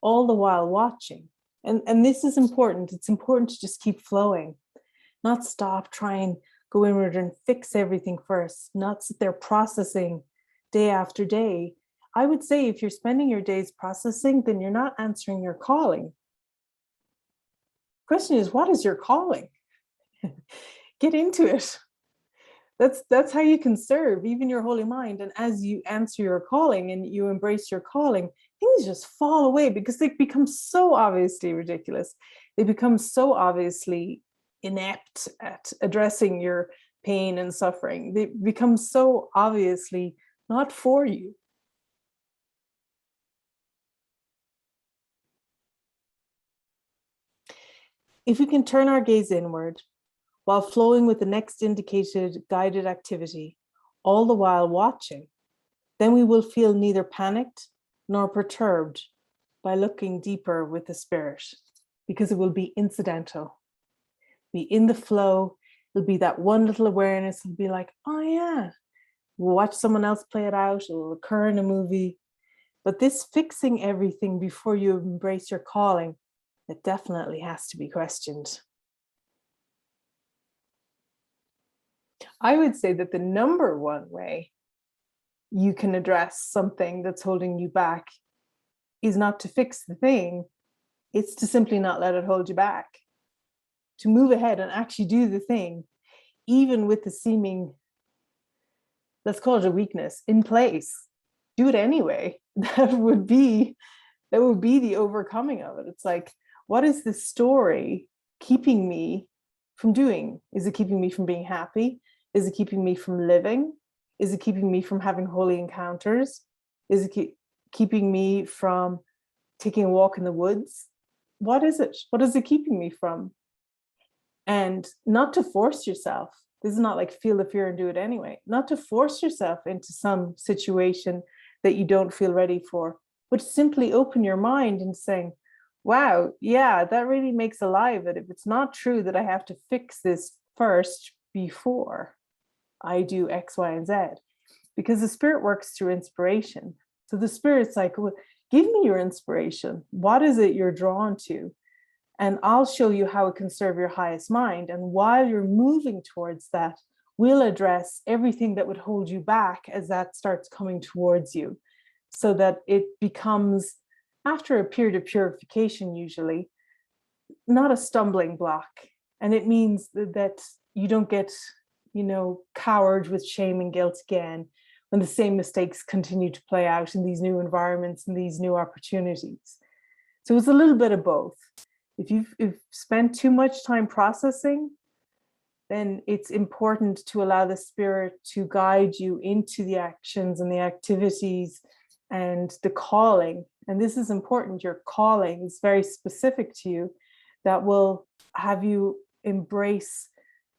all the while watching, and this is important, it's important to just keep flowing, not stop, try and go inward and fix everything first, not sit there processing day after day. I would say if you're spending your days processing, then you're not answering your calling. Question is, what is your calling? Get into it. That's how you can serve even your holy mind. And as you answer your calling and you embrace your calling, things just fall away because they become so obviously ridiculous. They become so obviously inept at addressing your pain and suffering. They become so obviously not for you. If we can turn our gaze inward while flowing with the next indicated guided activity, all the while watching, then we will feel neither panicked nor perturbed by looking deeper with the spirit, because it will be incidental, be in the flow. It'll be that one little awareness. It'll be like, oh yeah, we'll watch someone else play it out. It will occur in a movie. But this fixing everything before you embrace your calling, it definitely has to be questioned. I would say that the number one way you can address something that's holding you back is not to fix the thing, it's to simply not let it hold you back. To move ahead and actually do the thing, even with the seeming, let's call it a weakness, in place. Do it anyway. That would be the overcoming of it. It's like, what is this story keeping me from doing? Is it keeping me from being happy? Is it keeping me from living? Is it keeping me from having holy encounters? Is it keeping me from taking a walk in the woods? What is it? What is it keeping me from? And not to force yourself. This is not like feel the fear and do it anyway. Not to force yourself into some situation that you don't feel ready for, but simply open your mind and saying, wow, yeah, that really makes a lie of it. If it's not true that I have to fix this first before I do X, Y, and Z, because the spirit works through inspiration. So the spirit's like, well, give me your inspiration. What is it you're drawn to? And I'll show you how it can serve your highest mind. And while you're moving towards that, we'll address everything that would hold you back as that starts coming towards you, so that it becomes, after a period of purification, usually, not a stumbling block. And it means that you don't get, cowered with shame and guilt again when the same mistakes continue to play out in these new environments and these new opportunities. So it's a little bit of both. If you've spent too much time processing, then it's important to allow the spirit to guide you into the actions and the activities and the calling. And this is important. Your calling is very specific to you, that will have you embrace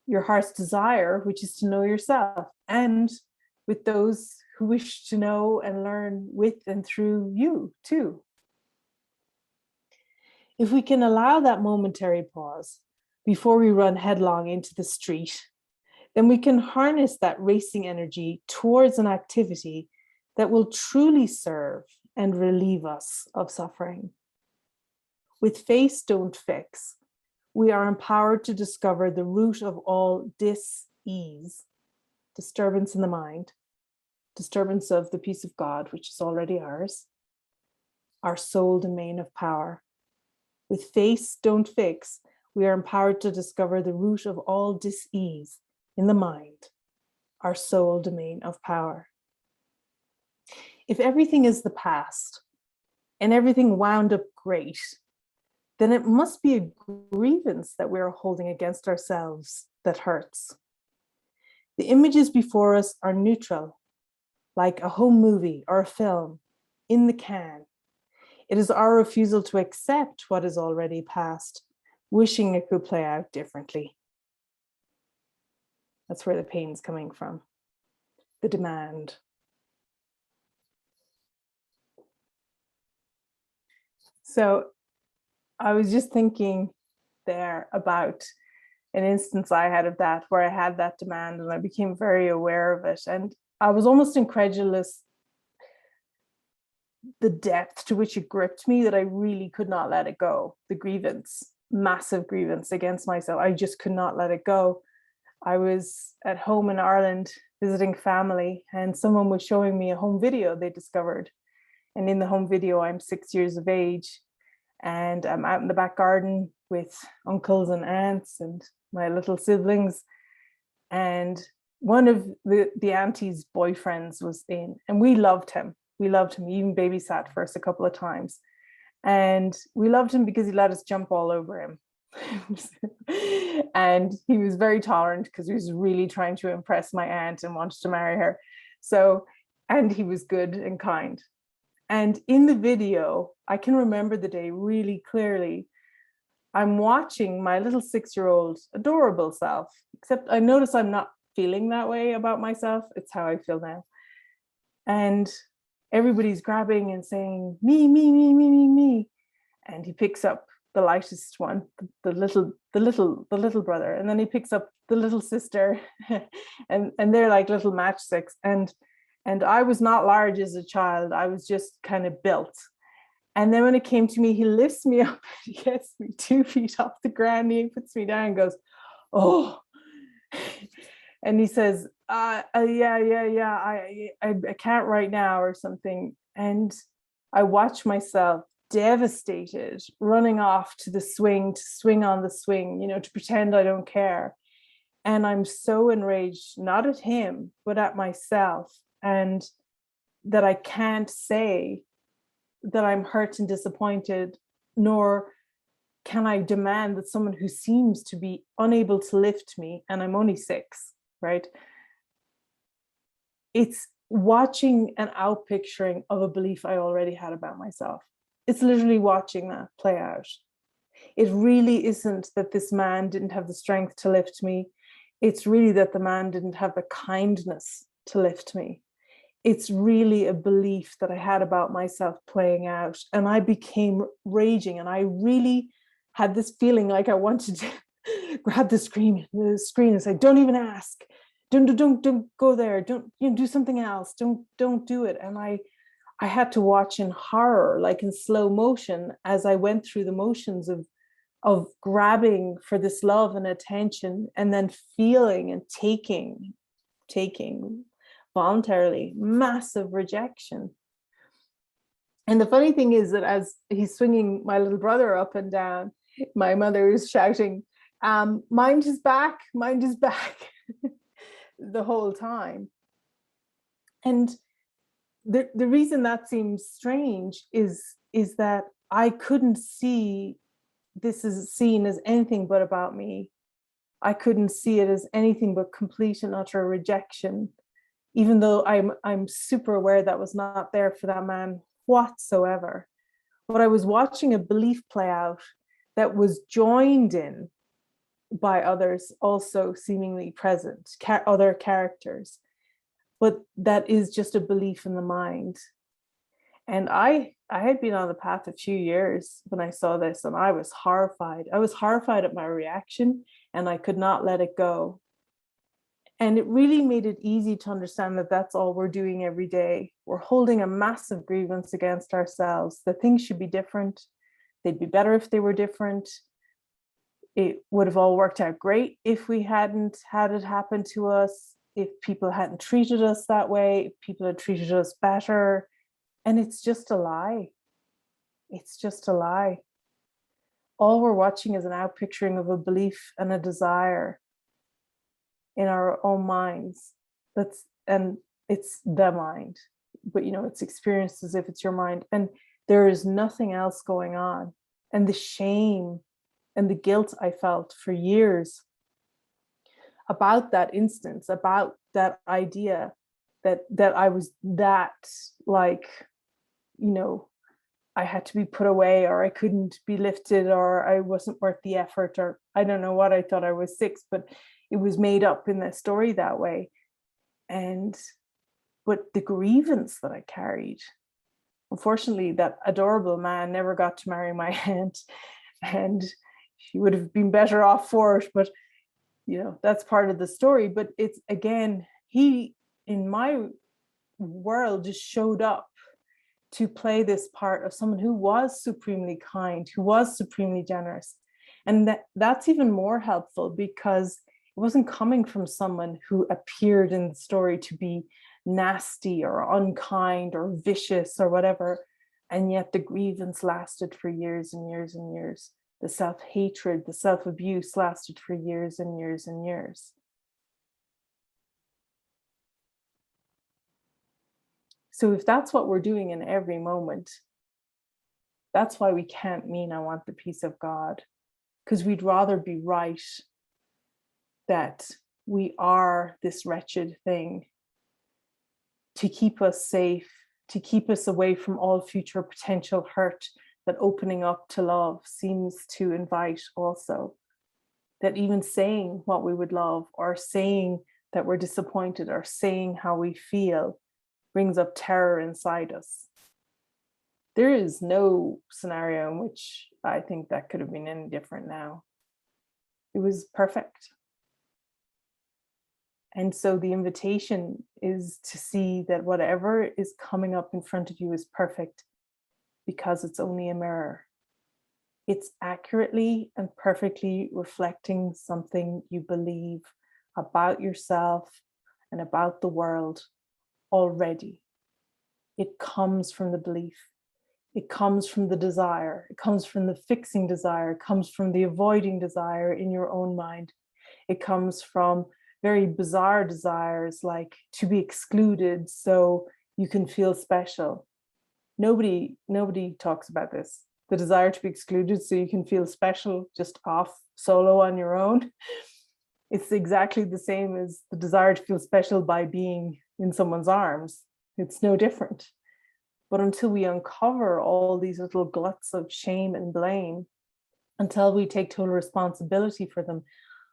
your heart's desire, which is to know yourself, and with those who wish to know and learn with and through you too. If we can allow that momentary pause before we run headlong into the street, then we can harness that racing energy towards an activity that will truly serve and relieve us of suffering. With face, don't fix, we are empowered to discover the root of all dis-ease, disturbance in the mind, disturbance of the peace of God, which is already ours, our soul domain of power. With face, don't fix, we are empowered to discover the root of all dis-ease in the mind, our soul domain of power. If everything is the past and everything wound up great, then it must be a grievance that we're holding against ourselves that hurts. The images before us are neutral, like a home movie or a film in the can. It is our refusal to accept what is already past, wishing it could play out differently. That's where the pain's coming from, the demand. So I was just thinking there about an instance I had of that, where I had that demand and I became very aware of it. And I was almost incredulous the depth to which it gripped me, that I really could not let it go. The grievance, massive grievance against myself. I just could not let it go. I was at home in Ireland visiting family, and someone was showing me a home video they discovered. And in the home video, I'm 6 years of age, and I'm out in the back garden with uncles and aunts and my little siblings. And one of the auntie's boyfriends was in, and we loved him. We loved him. He even babysat for us a couple of times. And we loved him because he let us jump all over him. And he was very tolerant because he was really trying to impress my aunt and wanted to marry her. So, and he was good and kind. And in the video, I can remember the day really clearly. I'm watching my little 6-year-old adorable self, except I notice I'm not feeling that way about myself. It's how I feel now. And everybody's grabbing and saying, me, me, me, me, me, me. And he picks up the lightest one, the little brother. And then he picks up the little sister and they're like little matchsticks. And I was not large as a child. I was just kind of built. And then when it came to me, he lifts me up, he gets me 2 feet off the ground, he puts me down and goes, oh. And he says, yeah, I can't right now or something. And I watch myself devastated, running off to the swing, to swing on the swing, you know, to pretend I don't care. And I'm so enraged, not at him, but at myself. And that I can't say that I'm hurt and disappointed, nor can I demand that someone who seems to be unable to lift me, and I'm only 6, right? It's watching an outpicturing of a belief I already had about myself. It's literally watching that play out. It really isn't that this man didn't have the strength to lift me. It's really that the man didn't have the kindness to lift me. It's really a belief that I had about myself playing out. And I became raging. And I really had this feeling like I wanted to grab the screen and say, don't even ask. Don't go there. Don't, you know, do something else. Don't do it. And I had to watch in horror, like in slow motion, as I went through the motions of grabbing for this love and attention, and then feeling and taking voluntarily massive rejection. And the funny thing is that as he's swinging my little brother up and down, my mother is shouting, mind his back, the whole time. And the reason that seems strange is that I couldn't see this is seen as anything but about me. I couldn't see it as anything but complete and utter rejection, even though I'm super aware that was not there for that man whatsoever. But I was watching a belief play out that was joined in by others also seemingly present, other characters, but that is just a belief in the mind. And I had been on the path a few years when I saw this, and I was horrified. I was horrified at my reaction, and I could not let it go. And it really made it easy to understand that that's all we're doing every day. We're holding a massive grievance against ourselves, that things should be different. They'd be better if they were different. It would have all worked out great if we hadn't had it happen to us, if people hadn't treated us that way, if people had treated us better. And it's just a lie. It's just a lie. All we're watching is an outpicturing of a belief and a desire in our own minds. And it's the mind, but you know, it's experienced as if it's your mind, and there is nothing else going on. And the shame and the guilt I felt for years about that instance, about that idea that I was that, like, you know, I had to be put away, or I couldn't be lifted, or I wasn't worth the effort, or I don't know what. I thought I was 6, but it was made up in the story that way. But the grievance that I carried, unfortunately, that adorable man never got to marry my aunt, and she would have been better off for it. But, you know, that's part of the story. But it's, again, he, in my world, just showed up to play this part of someone who was supremely kind, who was supremely generous. And that's even more helpful, because it wasn't coming from someone who appeared in the story to be nasty or unkind or vicious or whatever. And yet the grievance lasted for years and years and years. The self-hatred, the self-abuse lasted for years and years and years. So if that's what we're doing in every moment, that's why we can't mean I want the peace of God, because we'd rather be right that we are this wretched thing to keep us safe, to keep us away from all future potential hurt, that opening up to love seems to invite also. That even saying what we would love, or saying that we're disappointed, or saying how we feel, brings up terror inside us. There is no scenario in which I think that could have been any different now. It was perfect. And so the invitation is to see that whatever is coming up in front of you is perfect, because it's only a mirror. It's accurately and perfectly reflecting something you believe about yourself and about the world already. It comes from the belief. It comes from the desire. It comes from the fixing desire. It comes from the avoiding desire in your own mind. It comes from very bizarre desires, like to be excluded so you can feel special. Nobody talks about this. The desire to be excluded so you can feel special just off solo on your own. It's exactly the same as the desire to feel special by being in someone's arms. It's no different. But until we uncover all these little gluts of shame and blame, until we take total responsibility for them,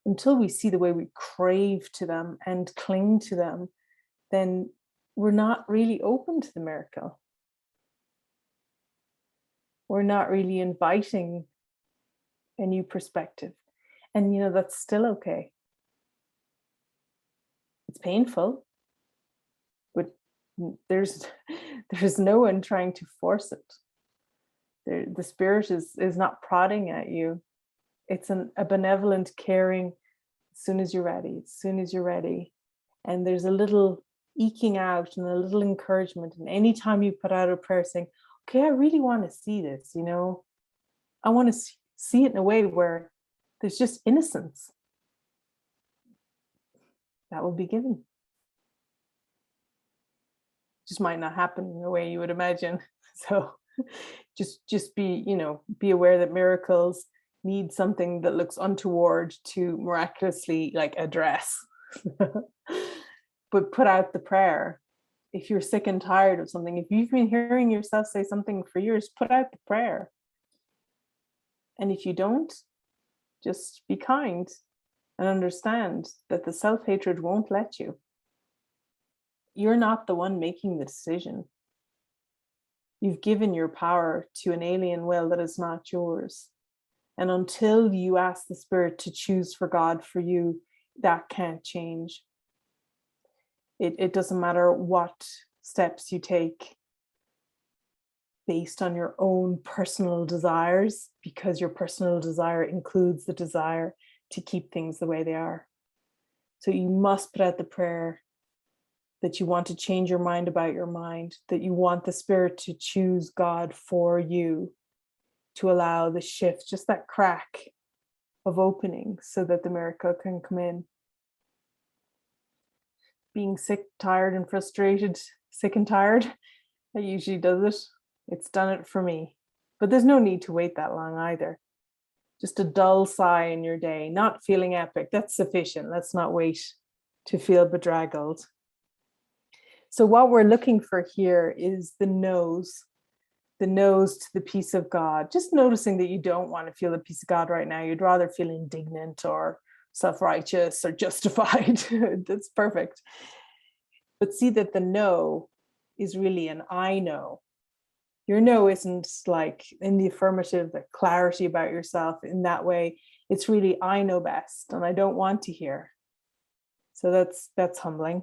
until we see the way we crave to them and cling to them, then we're not really open to the miracle. We're not really inviting a new perspective. And, that's still okay. It's painful, but there's no one trying to force it. The spirit is not prodding at you. It's a benevolent caring, as soon as you're ready. And there's a little eking out and a little encouragement. And anytime you put out a prayer saying, okay, I really want to see this, I want to see it in a way where there's just innocence, that will be given. Just might not happen in the way you would imagine. So just be aware that miracles need something that looks untoward to miraculously address. But put out the prayer. If you're sick and tired of something, if you've been hearing yourself say something for years, put out the prayer. And if you don't, just be kind and understand that the self-hatred won't let you. You're not the one making the decision. You've given your power to an alien will that is not yours. And until you ask the spirit to choose for God for you, that can't change. It doesn't matter what steps you take based on your own personal desires, because your personal desire includes the desire to keep things the way they are. So you must put out the prayer that you want to change your mind about your mind, that you want the spirit to choose God for you, to allow the shift, just that crack of opening, so that the miracle can come in. Being sick, tired, and frustrated, sick and tired, that usually does it. It's done it for me. But there's no need to wait that long either. Just a dull sigh in your day, not feeling epic, that's sufficient. Let's not wait to feel bedraggled. So what we're looking for here is the nose to the peace of God. Just noticing that you don't want to feel the peace of God right now. You'd rather feel indignant or self-righteous or justified. That's perfect. But see that the no is really an I know. Your no isn't like in the affirmative, the clarity about yourself in that way. It's really, I know best and I don't want to hear. So that's humbling.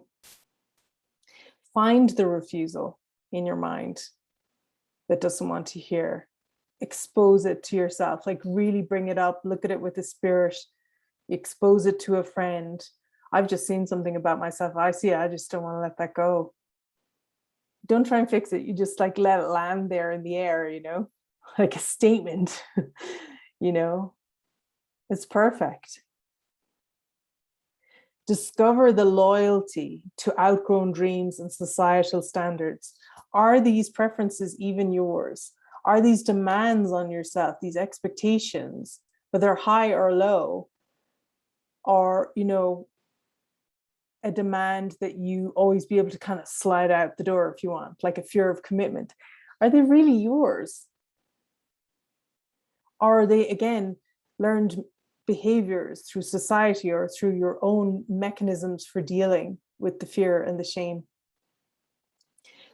Find the refusal in your mind that doesn't want to hear. Expose it to yourself, really bring it up, look at it with the spirit, expose it to a friend. I've just seen something about myself. I just don't want to let that go. Don't try and fix it. You just let it land there in the air, like a statement, it's perfect. Discover the loyalty to outgrown dreams and societal standards. Are these preferences even yours? Are these demands on yourself, these expectations, whether high or low, or, a demand that you always be able to kind of slide out the door if you want, like a fear of commitment? Are they really yours? Or are they, again, learned behaviors through society or through your own mechanisms for dealing with the fear and the shame?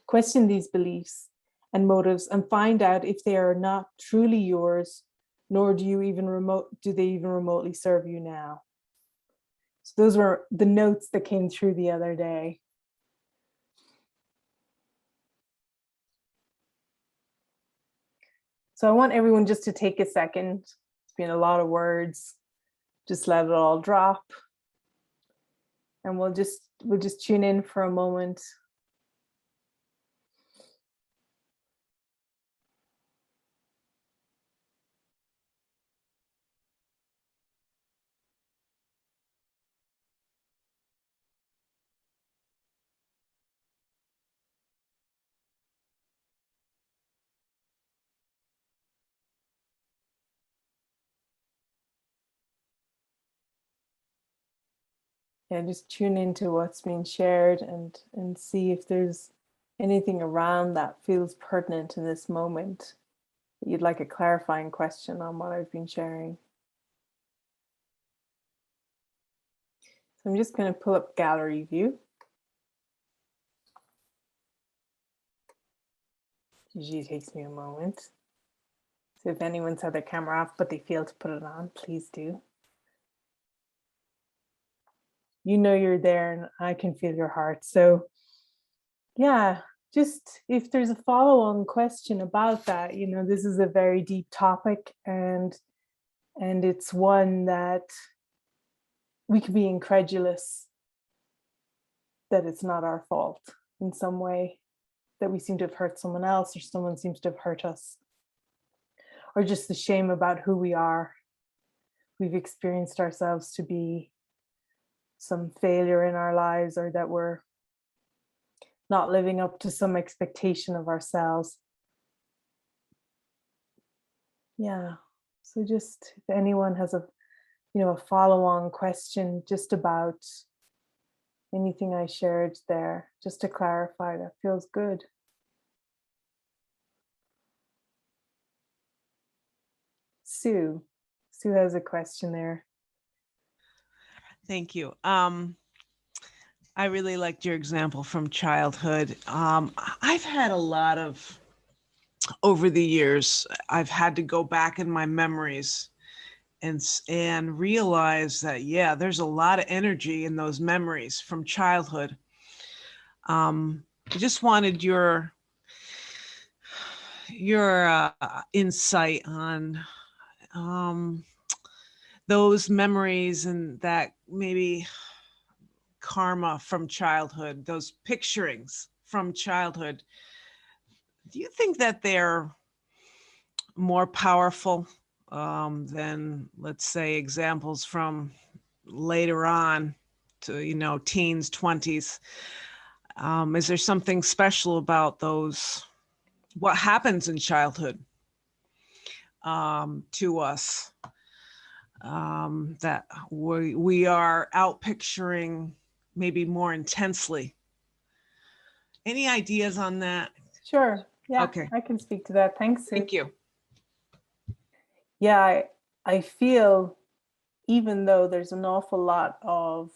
Question these beliefs and motives and find out if they are not truly yours, nor do they even remotely serve you now. So those were the notes that came through the other day. So I want everyone just to take a second. It's been a lot of words. Just let it all drop. And we'll just tune in for a moment. Yeah, just tune into what's being shared and see if there's anything around that feels pertinent in this moment. You'd like a clarifying question on what I've been sharing. So I'm just going to pull up gallery view. Usually takes me a moment. So if anyone's had their camera off but they fail to put it on, please do. You know you're there and I can feel your heart. So yeah, just if there's a follow-on question about that, this is a very deep topic and it's one that we can be incredulous that it's not our fault in some way, that we seem to have hurt someone else or someone seems to have hurt us, or just the shame about who we are. We've experienced ourselves to be some failure in our lives, or that we're not living up to some expectation of ourselves. Yeah. So just if anyone has a follow-on question just about anything I shared there, just to clarify, that feels good. Sue has a question there. Thank you. I really liked your example from childhood. I've had a lot of, over the years, I've had to go back in my memories and realize that, yeah, there's a lot of energy in those memories from childhood. I just wanted your insight on those memories and that maybe karma from childhood, those picturings from childhood. Do you think that they're more powerful than, let's say, examples from later on to, teens, 20s? Is there something special about those, what happens in childhood to us that we are out picturing maybe more intensely? Any ideas on that? Sure. Yeah, okay. I can speak to that. Thanks, Sue. Thank you. Yeah, I feel, even though there's an awful lot of,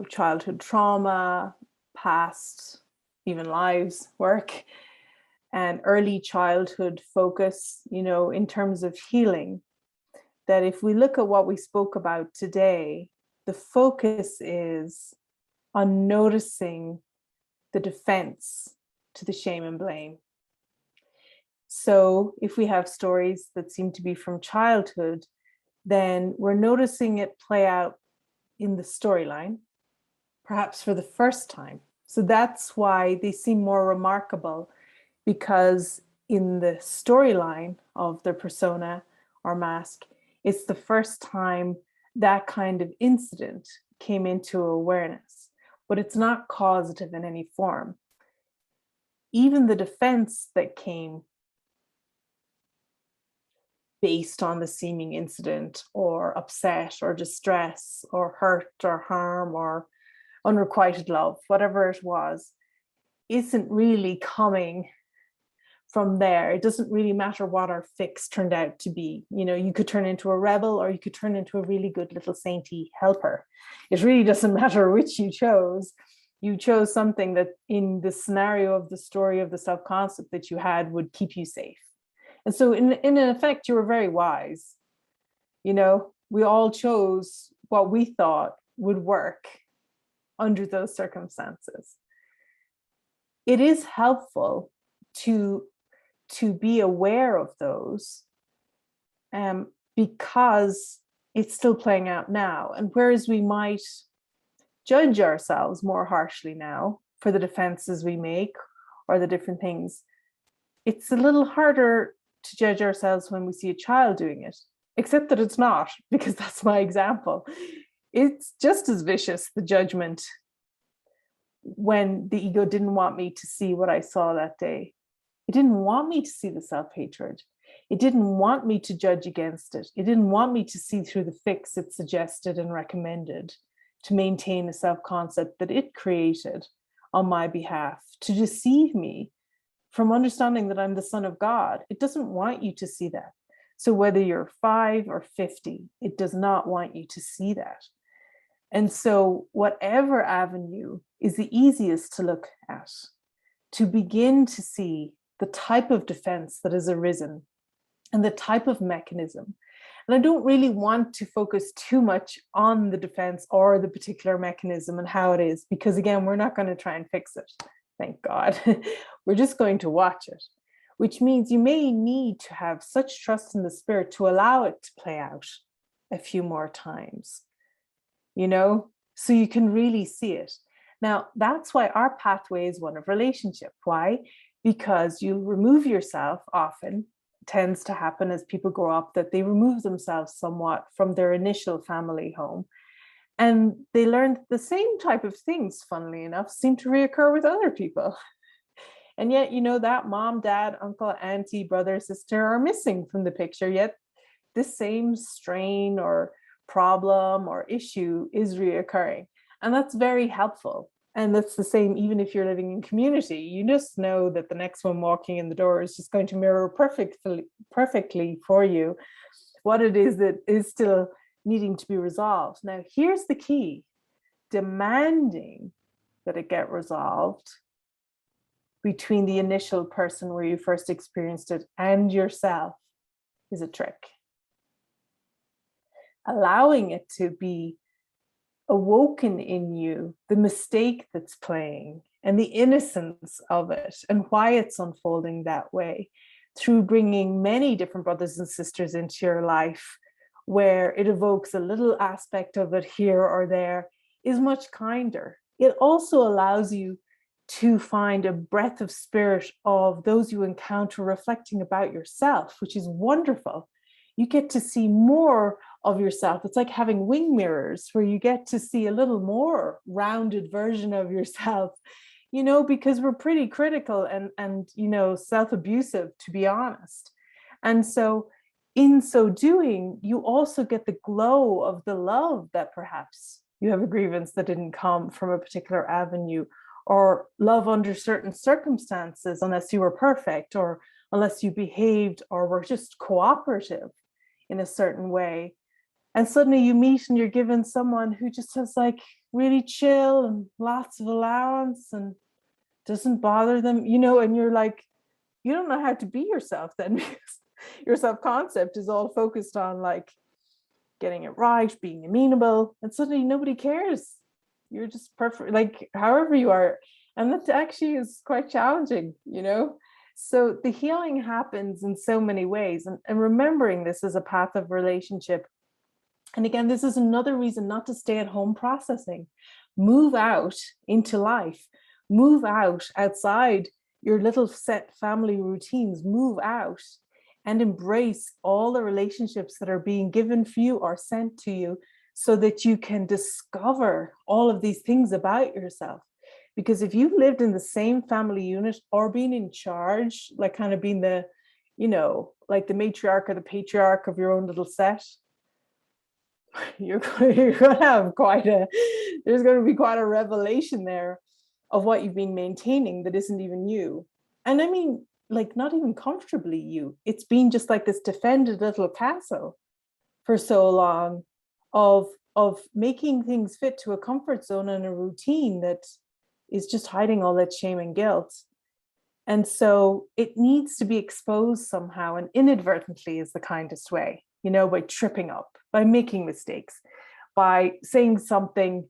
childhood trauma, past, even lives, work, and early childhood focus, in terms of healing, that if we look at what we spoke about today, the focus is on noticing the defense to the shame and blame. So if we have stories that seem to be from childhood, then we're noticing it play out in the storyline, perhaps for the first time. So that's why they seem more remarkable, because in the storyline of their persona or mask, it's the first time that kind of incident came into awareness, but it's not causative in any form. Even the defense that came based on the seeming incident, or upset or distress or hurt or harm or unrequited love, whatever it was, isn't really coming from there. It doesn't really matter what our fix turned out to be. You know, you could turn into a rebel or you could turn into a really good little sainty helper. It really doesn't matter which you chose. You chose something that in the scenario of the story of the self-concept that you had would keep you safe. And so in effect, you were very wise. You know, we all chose what we thought would work under those circumstances. It is helpful to be aware of those because it's still playing out now. And whereas we might judge ourselves more harshly now for the defenses we make or the different things, it's a little harder to judge ourselves when we see a child doing it, except that it's not, because that's my example. It's just as vicious, the judgment, when the ego didn't want me to see what I saw that day. It didn't want me to see the self-hatred. It didn't want me to judge against it. It didn't want me to see through the fix it suggested and recommended to maintain a self-concept that it created on my behalf, to deceive me from understanding that I'm the son of God. It doesn't want you to see that. So whether you're 5 or 50, it does not want you to see that. And so whatever avenue is the easiest to look at, to begin to see the type of defense that has arisen and the type of mechanism. And I don't really want to focus too much on the defense or the particular mechanism and how it is, because again, we're not going to try and fix it. Thank God. We're just going to watch it, which means you may need to have such trust in the spirit to allow it to play out a few more times, you know, so you can really see it. Now, that's why our pathway is one of relationship. Why? Because you remove yourself often. Tends to happen as people grow up that they remove themselves somewhat from their initial family home. And they learn the same type of things, funnily enough, seem to reoccur with other people. And yet, you know, that mom, dad, uncle, auntie, brother, sister are missing from the picture, yet this same strain or problem or issue is reoccurring. And that's very helpful. And that's the same even if you're living in community. You just know that the next one walking in the door is just going to mirror perfectly for you what it is that is still needing to be resolved. Now, here's the key. Demanding that it get resolved between the initial person where you first experienced it and yourself is a trick. Allowing it to be awoken in you, the mistake that's playing and the innocence of it and why it's unfolding that way, through bringing many different brothers and sisters into your life, where it evokes a little aspect of it here or there, is much kinder. It also allows you to find a breath of spirit of those you encounter reflecting about yourself, which is wonderful. You get to see more of yourself. It's like having wing mirrors where you get to see a little more rounded version of yourself, you know, because we're pretty critical and you know, self-abusive, to be honest. And so in so doing, you also get the glow of the love that perhaps you have a grievance that didn't come from a particular avenue, or love under certain circumstances, unless you were perfect or unless you behaved or were just cooperative in a certain way. And suddenly you meet and you're given someone who just has like really chill and lots of allowance and doesn't bother them, you know, and you're like, you don't know how to be yourself then, because your self-concept is all focused on like getting it right, being amenable, and suddenly nobody cares. You're just perfect, like however you are. And that actually is quite challenging, you know? So the healing happens in so many ways, and remembering this as a path of relationship. And again, this is another reason not to stay at home processing. Move out into life, move out outside your little set family routines, move out and embrace all the relationships that are being given for you or sent to you, so that you can discover all of these things about yourself. Because if you've lived in the same family unit or been in charge, like kind of being the, you know, like the matriarch or the patriarch of your own little set, you're going to have there's going to be quite a revelation there of what you've been maintaining that isn't even you. And I mean, like not even comfortably you. It's been just like this defended little castle for so long of making things fit to a comfort zone and a routine that is just hiding all that shame and guilt. And so it needs to be exposed somehow, and inadvertently is the kindest way, you know, by tripping up, by making mistakes, by saying something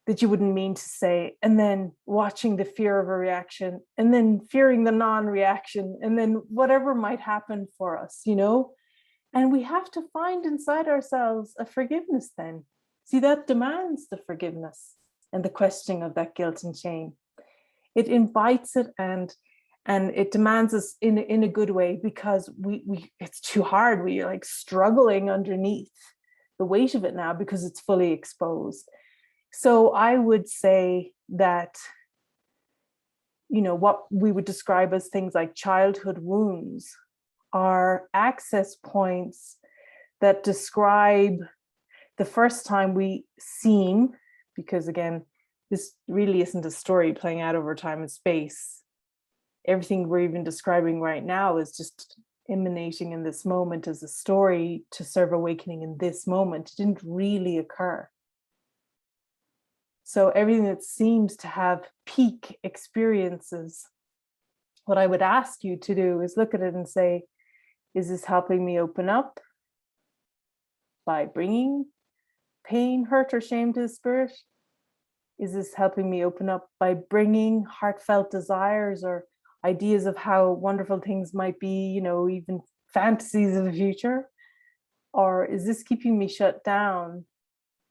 that you wouldn't mean to say, and then watching the fear of a reaction, and then fearing the non-reaction, and then whatever might happen for us, you know. And we have to find inside ourselves a forgiveness then. See, that demands the forgiveness and the questioning of that guilt and shame. It invites it, and it demands us in a good way, because we it's too hard. We're like struggling underneath the weight of it now because it's fully exposed. So I would say that, you know, what we would describe as things like childhood wounds are access points that describe the first time we seem, because again, this really isn't a story playing out over time and space. Everything we're even describing right now is just emanating in this moment as a story to serve awakening in this moment. It didn't really occur. So everything that seems to have peak experiences, what I would ask you to do is look at it and say, is this helping me open up by bringing pain, hurt, or shame to the spirit? Is this helping me open up by bringing heartfelt desires or ideas of how wonderful things might be, you know, even fantasies of the future? Or is this keeping me shut down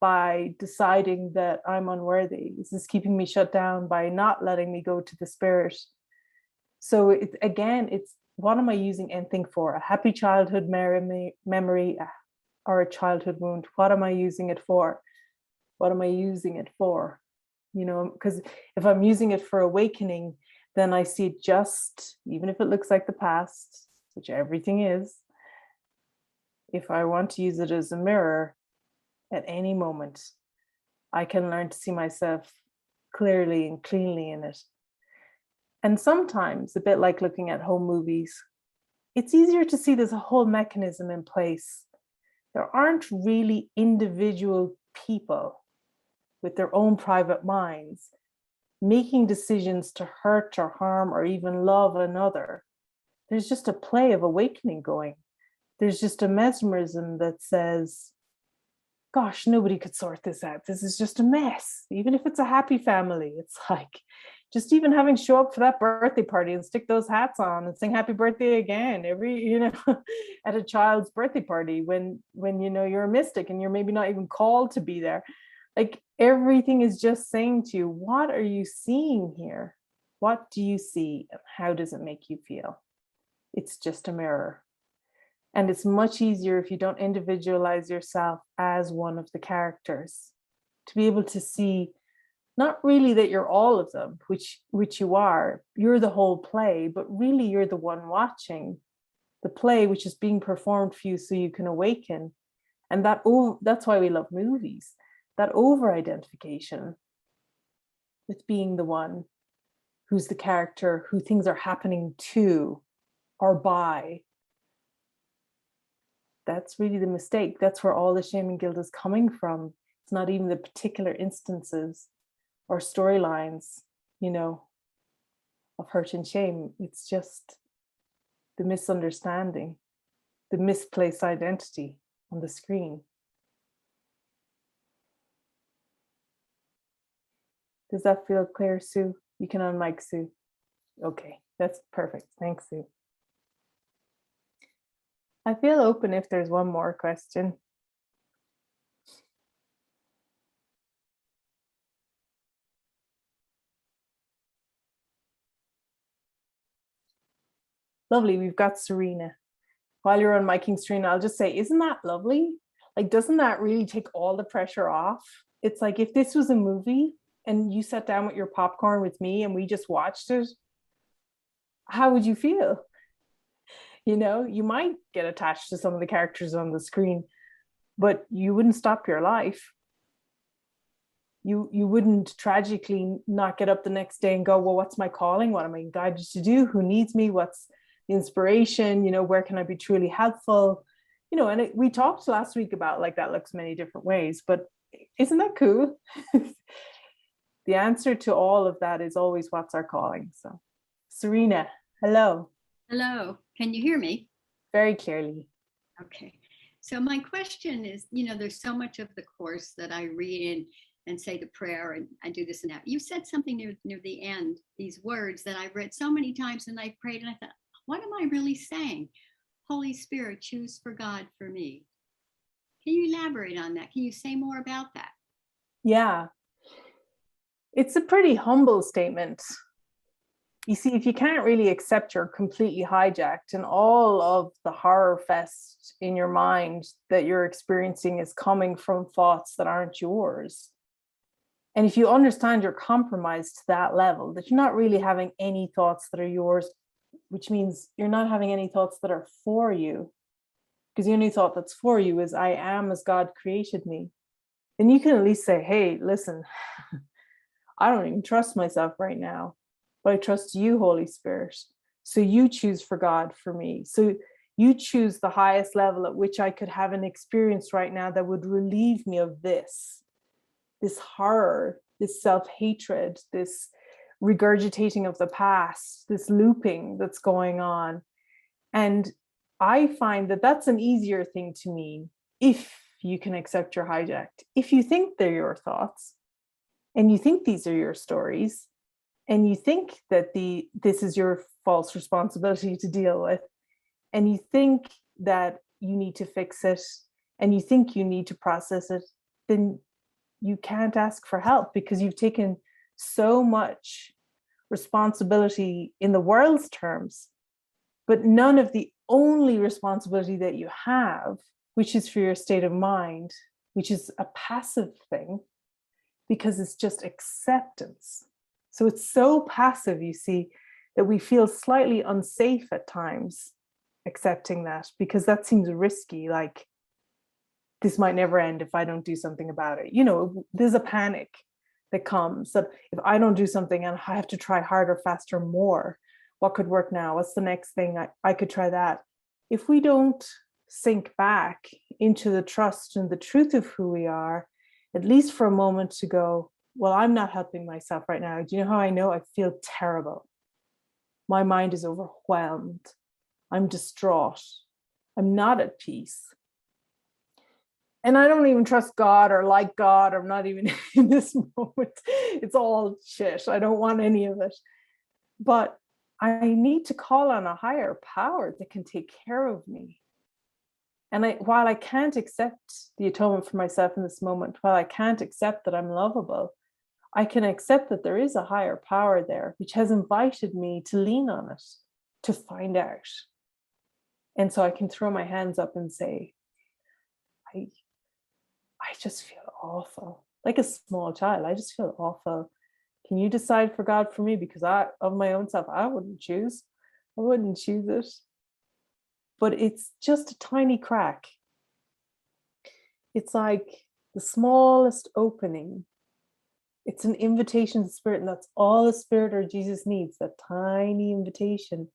by deciding that I'm unworthy? Is this keeping me shut down by not letting me go to the spirit? So it's what am I using anything for? A happy childhood memory or a childhood wound? What am I using it for? What am I using it for? You know, because if I'm using it for awakening, then I see it just, even if it looks like the past, which everything is, if I want to use it as a mirror at any moment, I can learn to see myself clearly and cleanly in it. And sometimes, a bit like looking at home movies, it's easier to see there's a whole mechanism in place. There aren't really individual people with their own private minds making decisions to hurt or harm or even love another. There's just a play of awakening going. There's just a mesmerism that says, gosh, nobody could sort this out. This is just a mess. Even if it's a happy family, it's like just even having show up for that birthday party and stick those hats on and sing happy birthday again every, you know, at a child's birthday party when you know you're a mystic and you're maybe not even called to be there. Like everything is just saying to you, what are you seeing here? What do you see? And how does it make you feel? It's just a mirror. And it's much easier if you don't individualize yourself as one of the characters to be able to see not really that you're all of them, which you are. You're the whole play, but really you're the one watching the play, which is being performed for you so you can awaken. And that's why we love movies. That over-identification with being the one who's the character, who things are happening to or by. That's really the mistake. That's where all the shame and guilt is coming from. It's not even the particular instances or storylines, you know, of hurt and shame. It's just the misunderstanding, the misplaced identity on the screen. Does that feel clear, Sue? You can unmic, Sue. Okay, that's perfect. Thanks, Sue. I feel open if there's one more question. Lovely, we've got Serena. While you're unmiking, Serena, I'll just say, isn't that lovely? Like, doesn't that really take all the pressure off? It's like if this was a movie and you sat down with your popcorn with me and we just watched it, how would you feel? You know, you might get attached to some of the characters on the screen, but you wouldn't stop your life. You wouldn't tragically not get up the next day and go, well, what's my calling? What am I guided to do? Who needs me? What's the inspiration? Where can I be truly helpful? And we talked last week about like that looks many different ways, but isn't that cool? The answer to all of that is always what's our calling. So, Serena, hello. Hello, can you hear me? Very clearly. Okay, so my question is, there's so much of the course that I read and say the prayer and I do this and that. You said something near the end, these words that I've read so many times and I prayed and I thought, what am I really saying? Holy Spirit, choose for God for me. Can you elaborate on that? Can you say more about that? Yeah, it's a pretty humble statement. You see, if you can't really accept you're completely hijacked and all of the horror fest in your mind that you're experiencing is coming from thoughts that aren't yours. And if you understand you're compromised to that level, that you're not really having any thoughts that are yours, which means you're not having any thoughts that are for you, because the only thought that's for you is I am as God created me. Then you can at least say, hey, listen, I don't even trust myself right now, but I trust you, Holy Spirit. So you choose for God for me. So you choose the highest level at which I could have an experience right now that would relieve me of this horror, this self-hatred, this regurgitating of the past, this looping that's going on. And I find that that's an easier thing to mean if you can accept you're hijacked. If you think they're your thoughts and you think these are your stories and you think that this is your false responsibility to deal with, and you think that you need to fix it and you think you need to process it, then you can't ask for help because you've taken so much responsibility in the world's terms, but none of the only responsibility that you have, which is for your state of mind, which is a passive thing because it's just acceptance. So it's so passive, you see, that we feel slightly unsafe at times accepting that because that seems risky, like this might never end if I don't do something about it. There's a panic that comes that if I don't do something and I have to try harder, faster, more, what could work now? What's the next thing? I could try that. If we don't sink back into the trust and the truth of who we are, at least for a moment to go, well, I'm not helping myself right now. Do you know how I know? I feel terrible. My mind is overwhelmed. I'm distraught. I'm not at peace. And I don't even trust God or like God. I'm not even in this moment. It's all shit. I don't want any of it. But I need to call on a higher power that can take care of me. And while I can't accept the atonement for myself in this moment, while I can't accept that I'm lovable, I can accept that there is a higher power there, which has invited me to lean on it, to find out. And so I can throw my hands up and say, I just feel awful, like a small child. I just feel awful. Can you decide for God for me? Because of my own self, I wouldn't choose it. But it's just a tiny crack. It's like the smallest opening. It's an invitation to Spirit, and that's all the Spirit or Jesus needs, that tiny invitation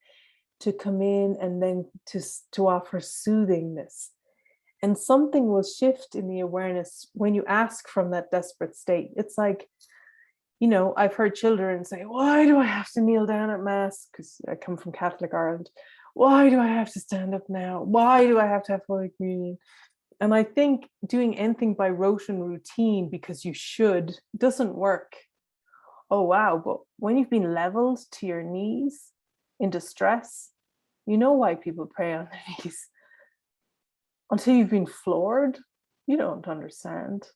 to come in and then to offer soothingness. And something will shift in the awareness when you ask from that desperate state. It's like, I've heard children say, why do I have to kneel down at Mass? Because I come from Catholic Ireland. Why do I have to stand up now? Why do I have to have Holy Communion? And I think doing anything by rote and routine because you should doesn't work. Oh, wow. But when you've been leveled to your knees in distress, you know why people pray on their knees. Until you've been floored, you don't understand.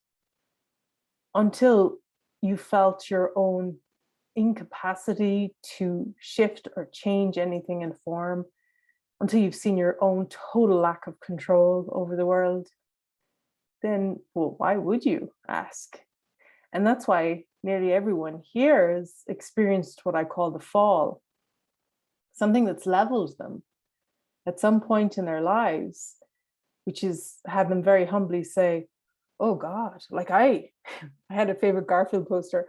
Until you felt your own incapacity to shift or change anything in form, until you've seen your own total lack of control over the world, then, well, why would you ask? And that's why nearly everyone here has experienced what I call the fall, something that's leveled them at some point in their lives, which is have them very humbly say, oh God, like I had a favorite Garfield poster,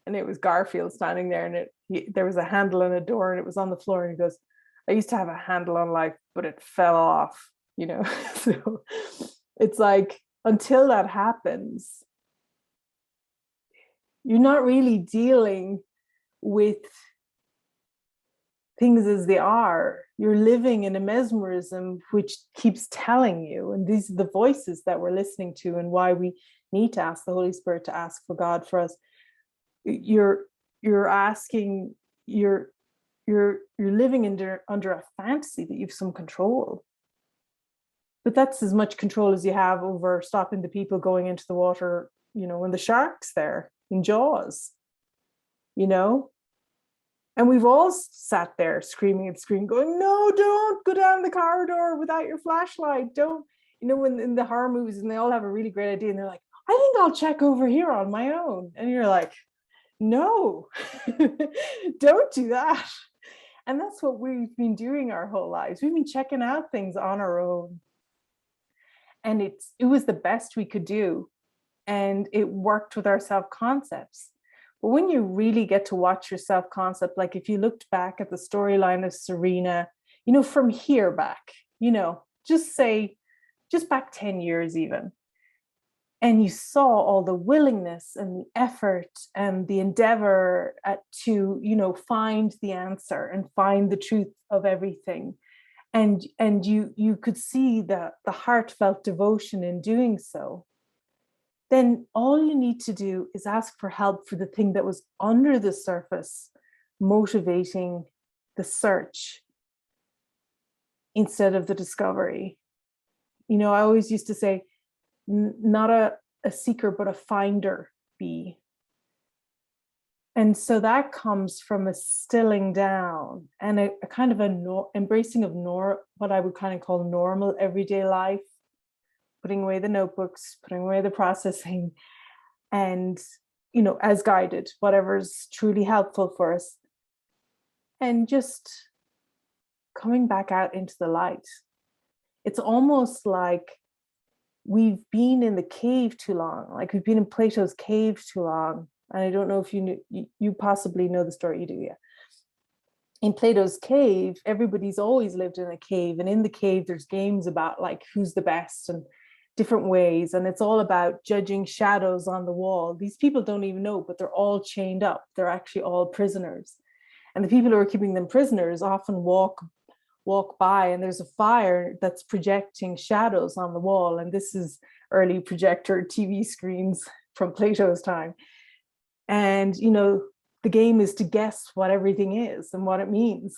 and it was Garfield standing there, and there was a handle on a door, and it was on the floor, and he goes, I used to have a handle on life, but it fell off, you know. So it's like, until that happens, you're not really dealing with things as they are. You're living in a mesmerism which keeps telling you, and these are the voices that we're listening to, and why we need to ask the Holy Spirit to ask for God for us. You're asking, you're living under a fantasy that you've some control, but that's as much control as you have over stopping the people going into the water, you know, when the shark's there in Jaws, you know. And we've all sat there screaming and screaming, going, no, don't go down the corridor without your flashlight. Don't, you know, when in the horror movies, and they all have a really great idea, and they're like, I think I'll check over here on my own. And you're like, no, don't do that. And that's what we've been doing our whole lives. We've been checking out things on our own. And it was the best we could do. And it worked with our self-concepts. But when you really get to watch your self-concept, like if you looked back at the storyline of Serena, you know, from here back, you know, just back 10 years even, and you saw all the willingness and the effort and the endeavor to, you know, find the answer and find the truth of everything. And you could see the heartfelt devotion in doing so. Then all you need to do is ask for help for the thing that was under the surface, motivating the search instead of the discovery. You know, I always used to say, not a seeker, but a finder be. And so that comes from a stilling down and a kind of embracing of what I would kind of call normal everyday life. Putting away the notebooks, putting away the processing, and, you know, as guided, whatever's truly helpful for us. And just coming back out into the light. It's almost like we've been in the cave too long, like we've been in Plato's cave too long. And I don't know if you possibly know the story, you do, yeah. In Plato's cave, everybody's always lived in a cave. And in the cave, there's games about like who's the best and different ways, and it's all about judging shadows on the wall. These people don't even know, but they're all chained up. They're actually all prisoners, and the people who are keeping them prisoners often walk by, and there's a fire that's projecting shadows on the wall. And this is early projector TV screens from Plato's time. And, you know, the game is to guess what everything is and what it means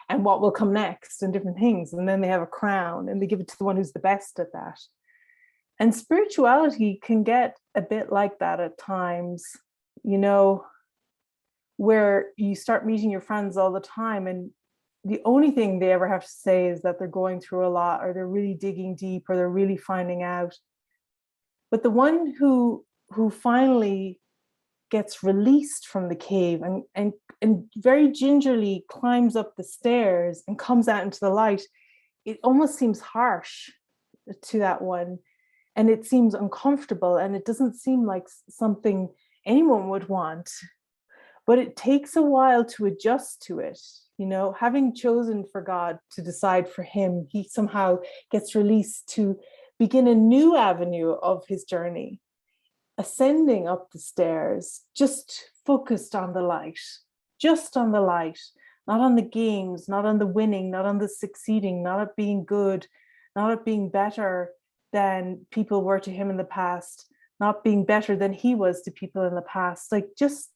and what will come next and different things. And then they have a crown and they give it to the one who's the best at that. And spirituality can get a bit like that at times, you know, where you start meeting your friends all the time, and the only thing they ever have to say is that they're going through a lot, or they're really digging deep, or they're really finding out. But the one who finally gets released from the cave and very gingerly climbs up the stairs and comes out into the light, it almost seems harsh to that one, and it seems uncomfortable, and it doesn't seem like something anyone would want. But it takes a while to adjust to it. You know, having chosen for God to decide for him, he somehow gets released to begin a new avenue of his journey, ascending up the stairs, just focused on the light, just on the light, not on the games, not on the winning, not on the succeeding, not at being good, not at being better than people were to him in the past, not being better than he was to people in the past. Like just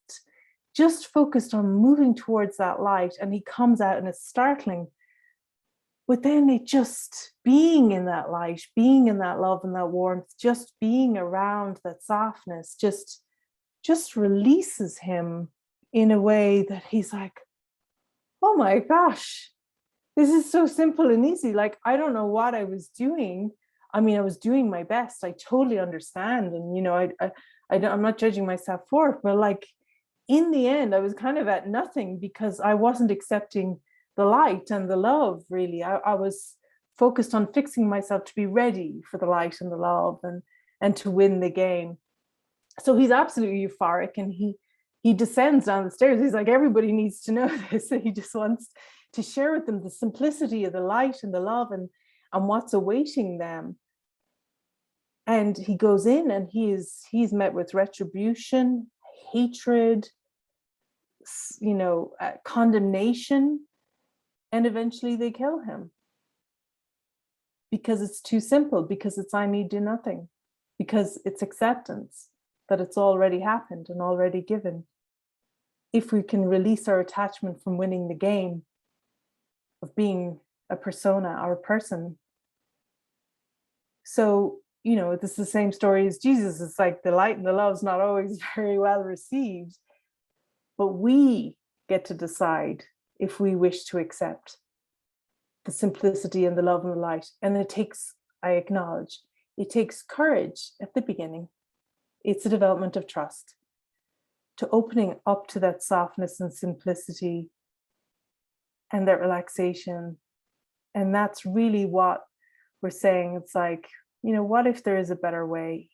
focused on moving towards that light. And he comes out and it's startling. But then it just being in that light, being in that love and that warmth, just being around that softness, just releases him in a way that he's like, oh my gosh, this is so simple and easy. Like, I don't know what I was doing. I mean, I was doing my best. I totally understand. And, you know, I'm not judging myself for it, but like, in the end, I was kind of at nothing because I wasn't accepting the light and the love, really. I was focused on fixing myself to be ready for the light and the love. and to win the game. So he's absolutely euphoric, and he descends down the stairs. He's like, everybody needs to know this. And he just wants to share with them the simplicity of the light and the love and what's awaiting them. And he goes in, and he's met with retribution, hatred, condemnation, and eventually they kill him. Because it's too simple, because it's I need do nothing, because it's acceptance that it's already happened and already given. If we can release our attachment from winning the game of being a persona or a person. So, this is the same story as Jesus. It's like the light and the love is not always very well received, but we get to decide if we wish to accept the simplicity and the love and the light. And it takes, I acknowledge, it takes courage at the beginning. It's a development of trust, to opening up to that softness and simplicity and that relaxation. And that's really what we're saying. It's like, what if there is a better way?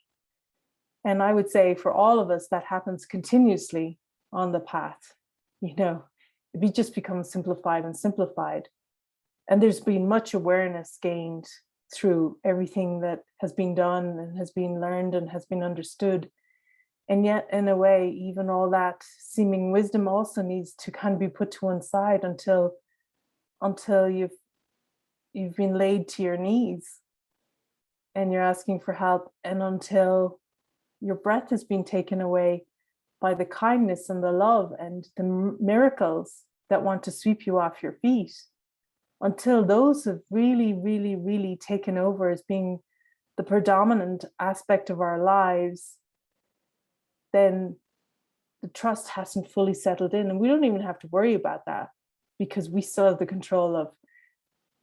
And I would say for all of us, that happens continuously on the path. It just becomes simplified and simplified. And there's been much awareness gained through everything that has been done and has been learned and has been understood. And yet, in a way, even all that seeming wisdom also needs to kind of be put to one side until you've been laid to your knees and you're asking for help, and until your breath has been taken away by the kindness and the love and the miracles that want to sweep you off your feet. Until those have really, really, really taken over as being the predominant aspect of our lives, then the trust hasn't fully settled in. And we don't even have to worry about that, because we still have the control of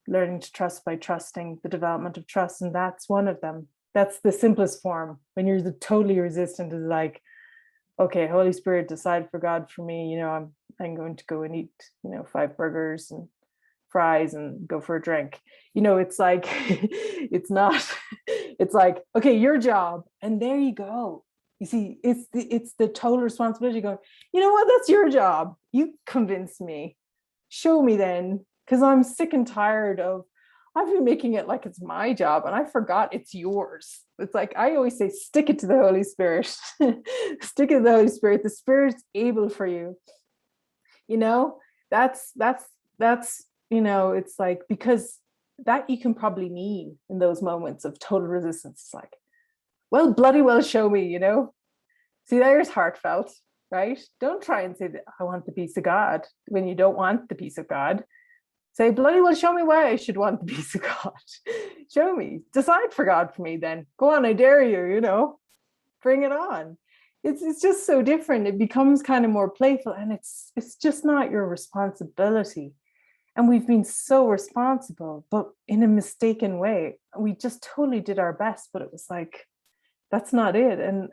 learning to trust by trusting, the development of trust. And that's one of them. That's the simplest form. When you're totally resistant, is like, okay, Holy Spirit, decide for God for me. I'm going to go and eat, 5 burgers and fries and go for a drink. It's like, it's not, it's like, okay, your job. And there you go. You see, it's the total responsibility going, you know what, that's your job. You convinced me. Show me then, because I'm sick and tired of, I've been making it like it's my job and I forgot it's yours. It's like, I always say, stick it to the Holy Spirit. Stick it to the Holy Spirit. The Spirit's able for you. That's it's like, because that you can probably need in those moments of total resistance. It's like, well, bloody well show me, See, there's heartfelt, right? Don't try and say that I want the peace of God when you don't want the peace of God. Say, bloody well show me why I should want the peace of God. Show me. Decide for God for me then. Go on, I dare you, bring it on. It's just so different. It becomes kind of more playful, and it's just not your responsibility. And we've been so responsible, but in a mistaken way. We just totally did our best, but it was like, that's not it. And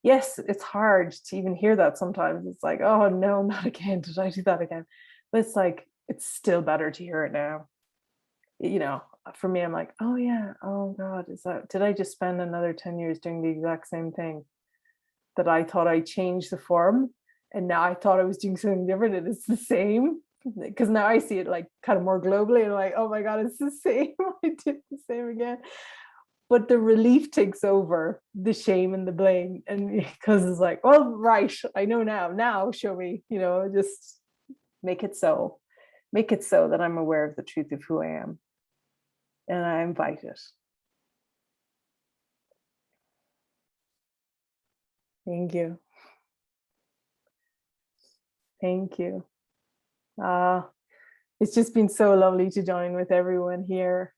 yes, it's hard to even hear that sometimes. It's like, oh no, not again. Did I do that again? But it's like, it's still better to hear it now. For me, I'm like, oh yeah, oh God, did I just spend another 10 years doing the exact same thing that I thought I changed the form, and now I thought I was doing something different, and it's the same? Because now I see it like kind of more globally, and I'm like, oh my God, it's the same. I did the same again. But the relief takes over the shame and the blame, and because it's like, well, right, I know now show me, just make it so that I'm aware of the truth of who I am, and I invite it. Thank you. It's just been so lovely to join with everyone here.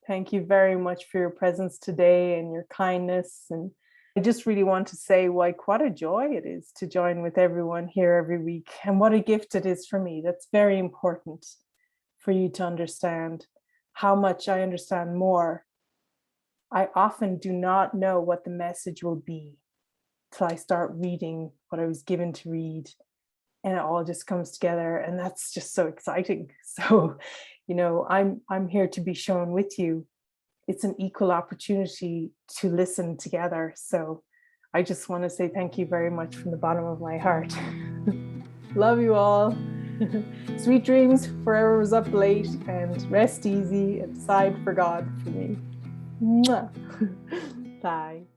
Thank you very much for your presence today and your kindness. And I just really want to say, like, what a joy it is to join with everyone here every week, and what a gift it is for me. That's very important for you to understand how much I understand more. I often do not know what the message will be till I start reading what I was given to read, and it all just comes together, and that's just so exciting. So, I'm here to be shown with you it's an equal opportunity to listen together. So I just want to say thank you very much from the bottom of my heart. Love you all. Sweet dreams for whoever was up late, and rest easy and decide for God for me. Mwah. Bye.